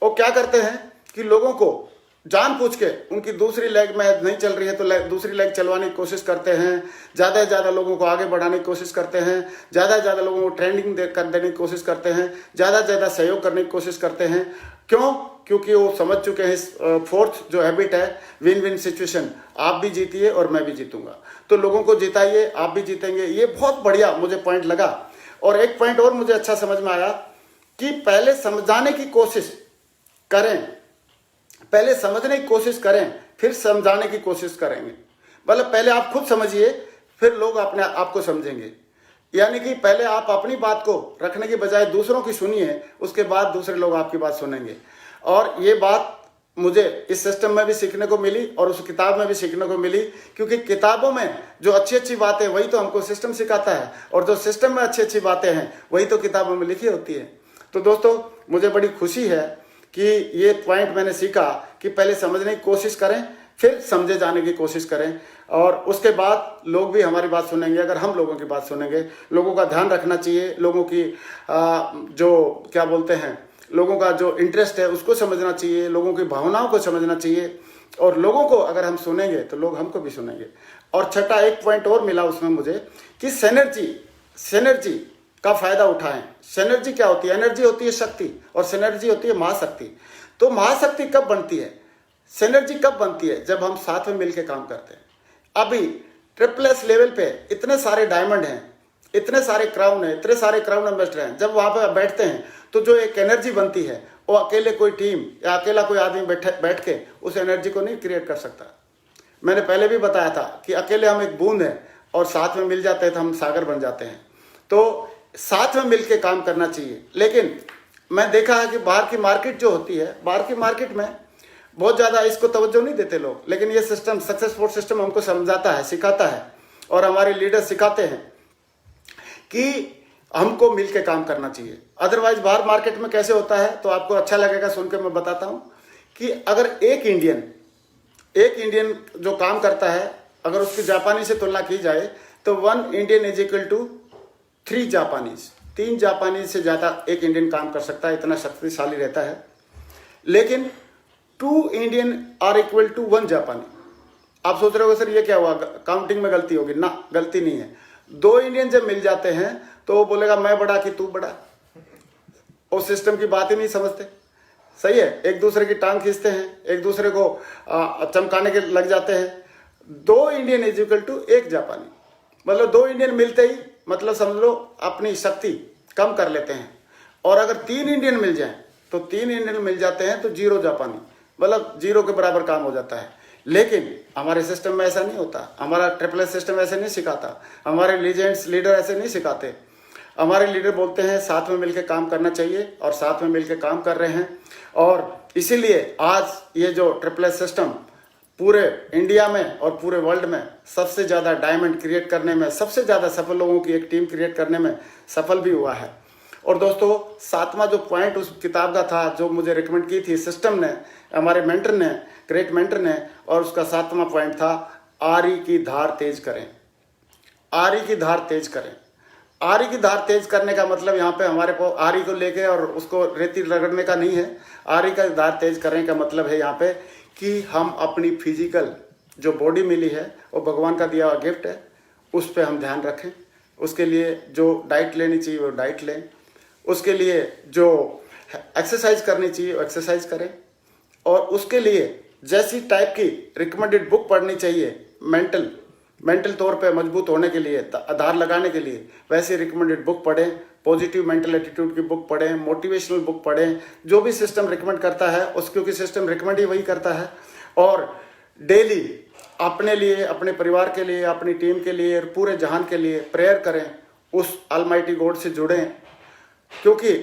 वो क्या करते हैं कि लोगों को जान पूछ के, उनकी दूसरी लेग में नहीं चल रही है तो दूसरी लेग चलवाने की कोशिश करते हैं, ज़्यादा से ज़्यादा लोगों को आगे बढ़ाने की कोशिश करते हैं, ज़्यादा से ज़्यादा लोगों को ट्रेनिंग कर देने की कोशिश करते हैं, ज़्यादा से ज़्यादा सहयोग करने की कोशिश करते हैं। क्यों? क्योंकि वो समझ चुके हैं इस 4th जो हैबिट है, विन विन सिचुएशन। आप भी जीतिए और मैं भी जीतूंगा। तो लोगों को जिताइए, आप भी जीतेंगे। ये बहुत बढ़िया मुझे पॉइंट लगा। और एक पॉइंट और मुझे अच्छा समझ में आया कि पहले समझाने की कोशिश करें, पहले समझने की कोशिश करें, फिर समझाने की कोशिश करेंगे। मतलब पहले आप खुद समझिए, फिर लोग अपने आप को समझेंगे। यानी कि पहले आप अपनी बात को रखने की बजाय दूसरों की सुनिए, उसके बाद दूसरे लोग आपकी बात सुनेंगे। और ये बात मुझे इस सिस्टम में भी सीखने को मिली और उस किताब में भी सीखने को मिली। क्योंकि किताबों में जो अच्छी अच्छी बातें वही तो हमको सिस्टम सिखाता है, और जो सिस्टम में अच्छी अच्छी बातें हैं वही तो किताबों में लिखी होती है। तो दोस्तों, मुझे बड़ी खुशी है कि ये पॉइंट मैंने सीखा कि पहले समझने की कोशिश करें, फिर समझे जाने की कोशिश करें, और उसके बाद लोग भी हमारी बात सुनेंगे। अगर हम लोगों की बात सुनेंगे, लोगों का ध्यान रखना चाहिए, लोगों की जो क्या बोलते हैं, लोगों का जो इंटरेस्ट है उसको समझना चाहिए, लोगों की भावनाओं को समझना चाहिए। और लोगों को अगर हम सुनेंगे तो लोग हमको भी सुनेंगे। और छठा एक पॉइंट और मिला उसमें मुझे कि सिनर्जी का फायदा उठाएं। सिनर्जी क्या होती है? एनर्जी होती है शक्ति, और सिनर्जी होती है महाशक्ति। तो महाशक्ति कब बनती है, सिनर्जी कब बनती है? जब हम साथ में मिलकर काम करते हैं। अभी ट्रिपल लेवल पे इतने सारे डायमंड हैं, इतने सारे क्राउन हैं, इतने सारे क्राउन एम्बेसडर हैं। जब वहां पर बैठते हैं तो जो एक एनर्जी बनती है, वो अकेले कोई टीम या अकेला कोई आदमी बैठ के उस एनर्जी को नहीं क्रिएट कर सकता। मैंने पहले भी बताया था कि अकेले हम एक बूंद हैं और साथ में मिल जाते हैं तो हम सागर बन जाते हैं। तो साथ में मिलके काम करना चाहिए। लेकिन मैं देखा है कि बाहर की मार्केट जो होती है, बाहर की मार्केट में बहुत ज़्यादा इसको तवज्जो नहीं देते लोग। लेकिन ये सिस्टम, सक्सेस सपोर्ट सिस्टम हमको समझाता है, सिखाता है, और हमारे लीडर सिखाते हैं कि हमको मिलके काम करना चाहिए। अदरवाइज बाहर मार्केट में कैसे होता है, तो आपको अच्छा लगेगा सुन के मैं बताता हूँ कि अगर एक इंडियन जो काम करता है, अगर उसकी जापानी से तुलना की जाए तो 1 Indian is equal to 3 Japanese. 3 Japanese से ज़्यादा एक इंडियन काम कर सकता है, इतना शक्तिशाली रहता है। लेकिन 2 इंडियन आर इक्वल टू 1 जापानी। आप सोच रहे हो सर ये क्या हुआ, काउंटिंग में गलती होगी ना? गलती नहीं है। 2 इंडियन जब मिल जाते हैं तो वो बोलेगा मैं बड़ा कि तू बड़ा। उस सिस्टम की बात ही नहीं समझते। सही है, एक दूसरे की टांग खींचते हैं, एक दूसरे को चमकाने के लग जाते हैं। 2 इंडियन इज इक्वल टू 1 जापानी, मतलब 2 इंडियन मिलते ही मतलब समझ लो अपनी शक्ति कम कर लेते हैं। और अगर 3 इंडियन मिल जाएं तो 3 इंडियन मिल जाते हैं तो 0 जापानी, मतलब 0 के बराबर काम हो जाता है। लेकिन हमारे सिस्टम में ऐसा नहीं होता, हमारा ट्रिपल सिस्टम ऐसे नहीं सिखाता, हमारे लीजेंड्स लीडर ऐसे नहीं सिखाते। हमारे लीडर बोलते हैं साथ में मिलकर काम करना चाहिए, और साथ में मिलकर काम कर रहे हैं। और इसीलिए आज ये जो ट्रिपल सिस्टम पूरे इंडिया में और पूरे वर्ल्ड में सबसे ज़्यादा डायमंड क्रिएट करने में, सबसे ज़्यादा सफल लोगों की एक टीम क्रिएट करने में सफल भी हुआ है। और दोस्तों 7वां जो पॉइंट उस किताब का था, जो मुझे रिकमेंड की थी सिस्टम ने, हमारे मेंटर ने, ग्रेट मेंटर ने, और उसका 7वां पॉइंट था आरी की धार तेज करें। आरी की धार तेज करें। आरी की धार तेज करने का मतलब यहाँ पे हमारे को आरी को लेके और उसको रेती रगड़ने का नहीं है। आरी का धार तेज करने का मतलब है यहाँ पे कि हम अपनी फिजिकल जो बॉडी मिली है वो भगवान का दिया हुआ गिफ्ट है, उस पर हम ध्यान रखें। उसके लिए जो डाइट लेनी चाहिए वो डाइट लें, उसके लिए जो एक्सरसाइज करनी चाहिए वो एक्सरसाइज करें, और उसके लिए जैसी टाइप की रिकमेंडेड बुक पढ़नी चाहिए मेंटल तौर पे मजबूत होने के लिए, आधार लगाने के लिए, वैसे रिकमेंडेड बुक पढ़ें। पॉजिटिव मेंटल एटीट्यूड की बुक पढ़ें, मोटिवेशनल बुक पढ़ें, जो भी सिस्टम रिकमेंड करता है उस, क्योंकि सिस्टम रिकमेंड ही वही करता है। और डेली अपने लिए, अपने परिवार के लिए, अपनी टीम के लिए, पूरे जहान के लिए प्रेयर करें, उस अलमाइटी गॉड से जुड़ें। क्योंकि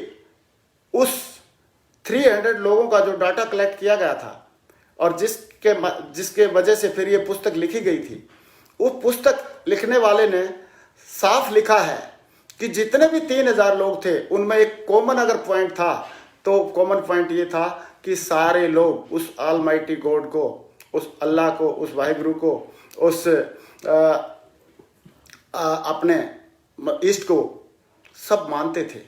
उस 300 लोगों का जो डाटा कलेक्ट किया गया था और जिसके वजह से फिर ये पुस्तक लिखी गई थी, उस पुस्तक लिखने वाले ने साफ लिखा है कि जितने भी 3000 लोग थे उनमें एक कॉमन अगर पॉइंट था तो कॉमन पॉइंट ये था कि सारे लोग उस ऑलमाइटी गॉड को, उस अल्लाह को, उस वाहिगुरु को, उस अपने ईस्ट को सब मानते थे।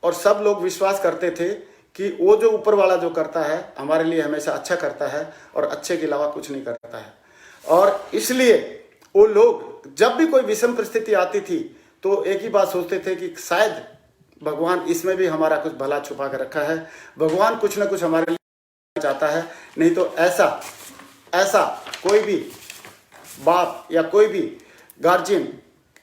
और सब लोग विश्वास करते थे कि वो जो ऊपर वाला जो करता है हमारे लिए हमेशा अच्छा करता है और अच्छे के अलावा कुछ नहीं करता है। और इसलिए वो लोग जब भी कोई विषम परिस्थिति आती थी तो एक ही बात सोचते थे कि शायद भगवान इसमें भी हमारा कुछ भला छुपा कर रखा है, भगवान कुछ ना कुछ हमारे लिए चाहता है, नहीं तो ऐसा कोई भी बाप या कोई भी गार्जियन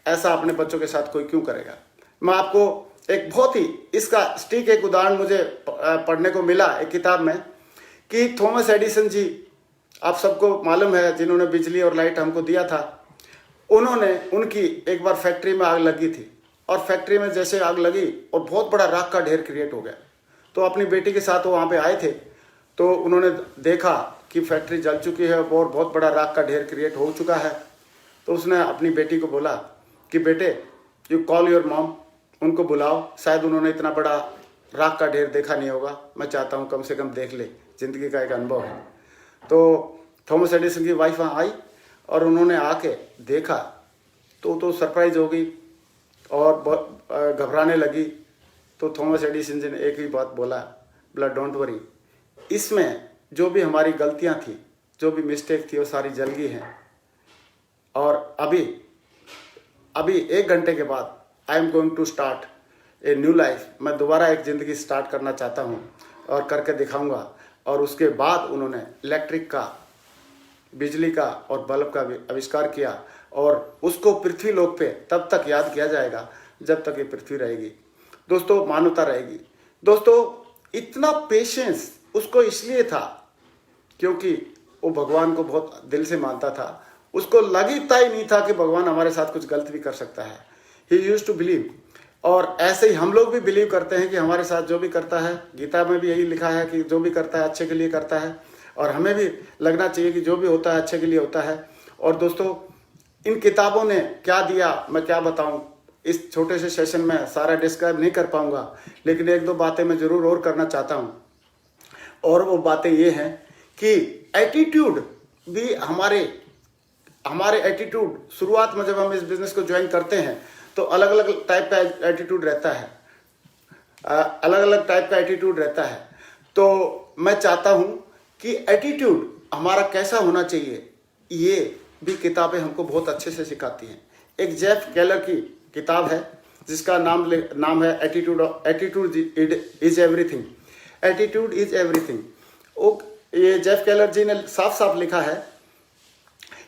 ऐसा अपने बच्चों के साथ कोई क्यों करेगा। मैं आपको एक बहुत ही इसका सटीक एक उदाहरण मुझे पढ़ने को मिला एक किताब में कि थॉमस एडिसन जी, आप सबको मालूम है, जिन्होंने बिजली और लाइट हमको दिया था, उनकी एक बार फैक्ट्री में आग लगी थी। और फैक्ट्री में जैसे आग लगी और बहुत बड़ा राख का ढेर क्रिएट हो गया, तो अपनी बेटी के साथ वो वहाँ पे आए थे। तो उन्होंने देखा कि फैक्ट्री जल चुकी है और बहुत बड़ा राख का ढेर क्रिएट हो चुका है। तो उसने अपनी बेटी को बोला कि बेटे, यू कॉल योर मॉम, उनको बुलाओ, शायद उन्होंने इतना बड़ा राख का ढेर देखा नहीं होगा, मैं चाहता हूँ कम से कम देख ले, जिंदगी का एक अनुभव है। तो थॉमस एडिसन की वाइफ वहाँ आई और उन्होंने आके देखा तो सरप्राइज हो गई और घबराने लगी। तो थॉमस एडिसन जी ने एक ही बात बोला डोंट वरी, इसमें जो भी हमारी गलतियां थी, जो भी मिस्टेक थी, वो सारी जल गई हैं। और अभी 1 घंटे के बाद I am going to start a new life, मैं दोबारा एक ज़िंदगी स्टार्ट करना चाहता हूँ और करके दिखाऊंगा। और उसके बाद उन्होंने इलेक्ट्रिक का, बिजली का और बल्ब का भी आविष्कार किया, और उसको पृथ्वी लोक पे तब तक याद किया जाएगा जब तक ये पृथ्वी रहेगी। दोस्तों, मानवता रहेगी। दोस्तों, इतना पेशेंस उसको इसलिए था क्योंकि वो भगवान को बहुत दिल से मानता था। उसको लगता ही नहीं था कि भगवान हमारे साथ कुछ गलत भी कर सकता है। ही यूज्ड टू बिलीव और ऐसे ही हम लोग भी बिलीव करते हैं कि हमारे साथ जो भी करता है, गीता में भी यही लिखा है कि जो भी करता है अच्छे के लिए करता है, और हमें भी लगना चाहिए कि जो भी होता है अच्छे के लिए होता है। और दोस्तों, इन किताबों ने क्या दिया मैं क्या बताऊं, इस छोटे से सेशन में सारा डिस्क्राइब नहीं कर पाऊंगा, लेकिन एक दो बातें मैं जरूर और करना चाहता हूं। और वो बातें ये हैं कि एटीट्यूड भी हमारे एटीट्यूड, शुरुआत में जब हम इस बिजनेस को ज्वाइन करते हैं तो अलग अलग टाइप का एटीट्यूड रहता है, अलग अलग टाइप का एटीट्यूड रहता है। तो मैं चाहता हूं कि एटीट्यूड हमारा कैसा होना चाहिए, ये भी किताबें हमको बहुत अच्छे से सिखाती हैं। एक जेफ केलर की किताब है जिसका नाम है attitude is everything. Attitude is everything. ये जेफ केलर जी ने साफ साफ लिखा है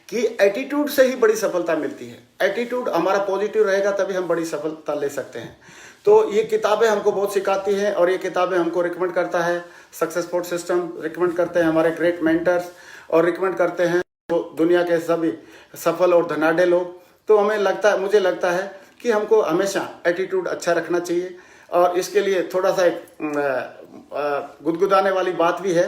कि एटीट्यूड से ही बड़ी सफलता मिलती है। एटीट्यूड हमारा पॉजिटिव रहेगा तभी हम बड़ी सफलता ले सकते हैं। तो ये किताबें हमको बहुत सिखाती हैं, और ये किताबें हमको रिकमेंड करता है सक्सेस सपोर्ट सिस्टम, रिकमेंड करते हैं हमारे ग्रेट मेंटर्स, और रिकमेंड करते हैं दुनिया के सभी सफल और धनाढ़ लोग। तो मुझे लगता है कि हमको हमेशा एटीट्यूड अच्छा रखना चाहिए। और इसके लिए थोड़ा सा एक गुदगुदाने वाली बात भी है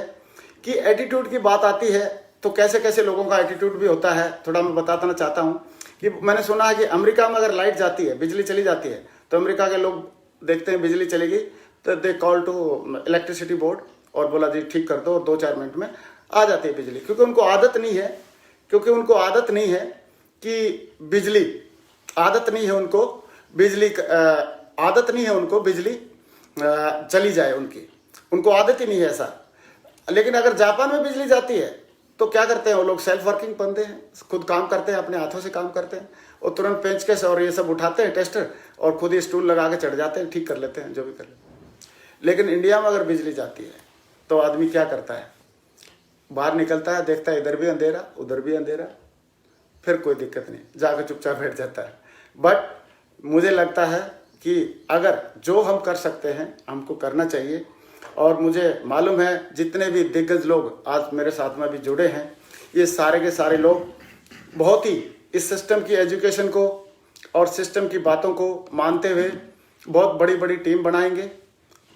कि एटीट्यूड की बात आती है तो कैसे कैसे लोगों का एटीट्यूड भी होता है, थोड़ा मैं बताना चाहता हूँ। कि मैंने सुना है कि अमेरिका में अगर लाइट जाती है, बिजली चली जाती है, तो अमेरिका के लोग देखते हैं बिजली चली गई तो they call to electricity board और बोला जी ठीक कर दो, और 2-4 मिनट में आ जाती है बिजली। क्योंकि उनको आदत नहीं है कि बिजली चली जाए, उनको आदत ही नहीं है ऐसा। लेकिन अगर जापान में बिजली जाती है तो क्या करते हैं वो लोग, सेल्फ वर्किंग बनते हैं, खुद काम करते हैं, अपने हाथों से काम करते हैं, और तुरंत पेंचकस और ये सब उठाते हैं टेस्टर, और खुद ही स्टूल लगा के चढ़ जाते हैं, ठीक कर लेते हैं जो भी कर लेते हैं। लेकिन इंडिया में अगर बिजली जाती है तो आदमी क्या करता है, बाहर निकलता है, देखता है इधर भी अंधेरा उधर भी अंधेरा, फिर कोई दिक्कत नहीं, जाकर चुपचाप बैठ जाता है। बट मुझे लगता है कि अगर जो हम कर सकते हैं हमको करना चाहिए। और मुझे मालूम है जितने भी दिग्गज लोग आज मेरे साथ में भी जुड़े हैं, ये सारे के सारे लोग बहुत ही इस सिस्टम की एजुकेशन को और सिस्टम की बातों को मानते हुए बहुत बड़ी बड़ी टीम बनाएंगे,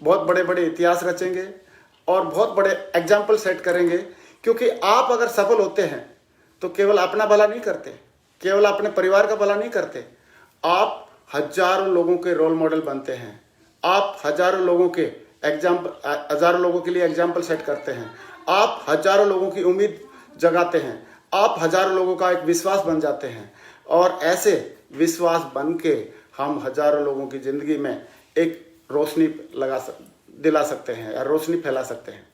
बहुत बड़े बड़े इतिहास रचेंगे, और बहुत बड़े एग्जाम्पल सेट करेंगे। क्योंकि आप अगर सफल होते हैं तो केवल अपना भला नहीं करते, केवल अपने परिवार का भला नहीं करते, आप हजारों लोगों के रोल मॉडल बनते हैं, आप हजारों लोगों के लिए एग्जाम्पल सेट करते हैं, आप हजारों लोगों की उम्मीद जगाते हैं, आप हजारों लोगों का एक विश्वास बन जाते हैं। और ऐसे विश्वास बन के हम हजारों लोगों की जिंदगी में एक रोशनी दिला सकते हैं या रोशनी फैला सकते हैं।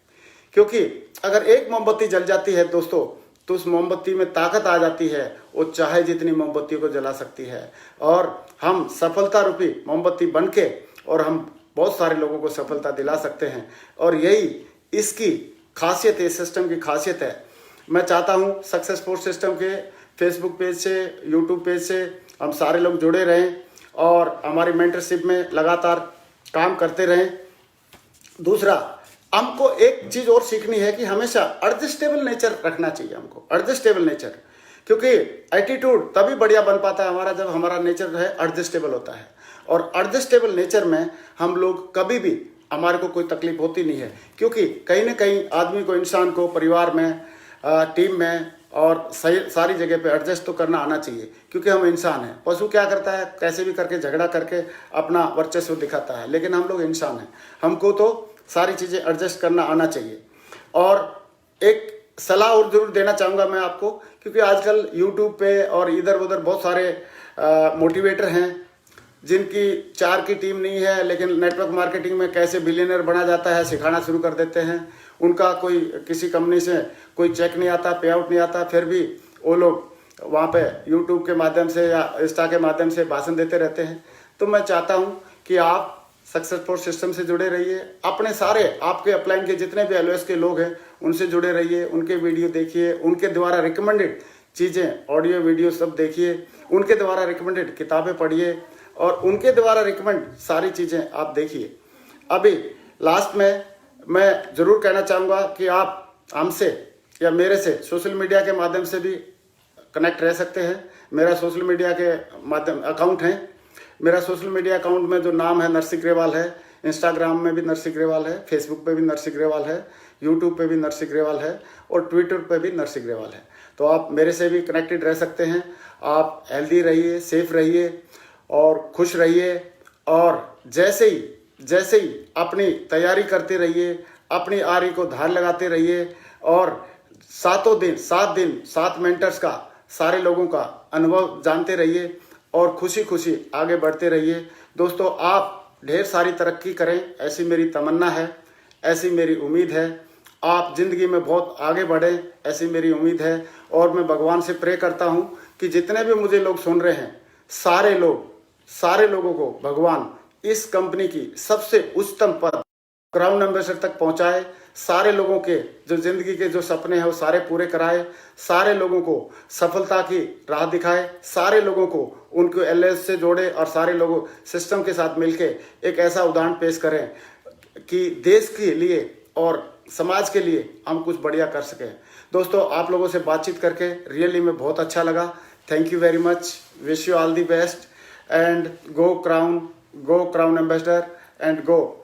क्योंकि अगर एक मोमबत्ती जल जाती है दोस्तों, तो उस मोमबत्ती में ताकत आ जाती है, वो चाहे जितनी मोमबत्तियों को जला सकती है। और हम सफलता रूपी मोमबत्ती बन के और हम बहुत सारे लोगों को सफलता दिला सकते हैं। और यही इसकी खासियत है, सिस्टम की खासियत है। मैं चाहता हूँ सक्सेस सपोर्ट सिस्टम के फेसबुक पेज से, यूट्यूब पेज से हम सारे लोग जुड़े रहें और हमारी मेंटरशिप में लगातार काम करते रहें। दूसरा, हमको एक चीज़ और सीखनी है कि हमेशा एडजस्टेबल नेचर रखना चाहिए, हमको एडजस्टेबल नेचर। क्योंकि एटीट्यूड तभी बढ़िया बन पाता है हमारा जब हमारा नेचर जो है एडजस्टेबल होता है। और एडजस्टेबल नेचर में हम लोग कभी भी, हमारे को कोई तकलीफ होती नहीं है। क्योंकि कहीं ना कहीं आदमी को, इंसान को परिवार में, टीम में और सारी जगह पे एडजस्ट तो करना आना चाहिए। क्योंकि हम इंसान हैं। पशु क्या करता है, कैसे भी करके झगड़ा करके अपना वर्चस्व दिखाता है, लेकिन हम लोग इंसान हैं, हमको तो सारी चीज़ें एडजस्ट करना आना चाहिए। और एक सलाह और जरूर देना चाहूँगा मैं आपको, क्योंकि आजकल यूट्यूब पे और इधर उधर बहुत सारे मोटिवेटर हैं जिनकी 4 की टीम नहीं है, लेकिन नेटवर्क मार्केटिंग में कैसे बिलियनर बना जाता है सिखाना शुरू कर देते हैं। उनका कोई किसी कंपनी से कोई चेक नहीं आता, पे आउट नहीं आता, फिर भी वो लोग वहाँ पे यूट्यूब के माध्यम से या इंस्टा के माध्यम से भाषण देते रहते हैं। तो मैं चाहता हूँ कि आप सक्सेस सपोर्ट सिस्टम से जुड़े रहिए, अपने सारे आपके अपलाइन के जितने भी एलओएस के लोग हैं उनसे जुड़े रहिए, उनके वीडियो देखिए, उनके द्वारा रिकमेंडेड चीज़ें, ऑडियो वीडियो सब देखिए, उनके द्वारा रिकमेंडेड किताबें पढ़िए और उनके द्वारा रिकमेंड सारी चीज़ें आप देखिए। अभी लास्ट में मैं ज़रूर कहना चाहूँगा कि आप हमसे या मेरे से सोशल मीडिया के माध्यम से भी कनेक्ट रह सकते हैं। मेरा सोशल मीडिया के माध्यम अकाउंट है मेरा सोशल मीडिया अकाउंट में जो नाम है नरसी ग्रेवाल है, इंस्टाग्राम में भी नरसी ग्रेवाल है, फेसबुक पे भी नरसी ग्रेवाल है, यूट्यूब पे भी नरसी ग्रेवाल है और ट्विटर पे भी नरसी ग्रेवाल है। तो आप मेरे से भी कनेक्टेड रह सकते हैं। आप हेल्दी रहिए, सेफ रहिए और खुश रहिए और जैसे ही अपनी तैयारी करते रहिए, अपनी आरी को धार लगाते रहिए और 7 मेंटर्स का सारे लोगों का अनुभव जानते रहिए और खुशी खुशी आगे बढ़ते रहिए। दोस्तों, आप ढेर सारी तरक्की करें, ऐसी मेरी तमन्ना है, ऐसी मेरी उम्मीद है। आप जिंदगी में बहुत आगे बढ़ें, ऐसी मेरी उम्मीद है। और मैं भगवान से प्रे करता हूं कि जितने भी मुझे लोग सुन रहे हैं, सारे लोगों को भगवान इस कंपनी की सबसे उच्चतम पद क्राउन एम्बेसडर तक पहुंचाए। सारे लोगों के जो जिंदगी के जो सपने हैं वो सारे पूरे कराए, सारे लोगों को सफलता की राह दिखाए, सारे लोगों को उनको एलएस से जोड़े और सारे लोगों सिस्टम के साथ मिलके एक ऐसा उदाहरण पेश करें कि देश के लिए और समाज के लिए हम कुछ बढ़िया कर सकें। दोस्तों, आप लोगों से बातचीत करके रियली में बहुत अच्छा लगा। Thank you very much. Wish you all the best and go crown ambassador and go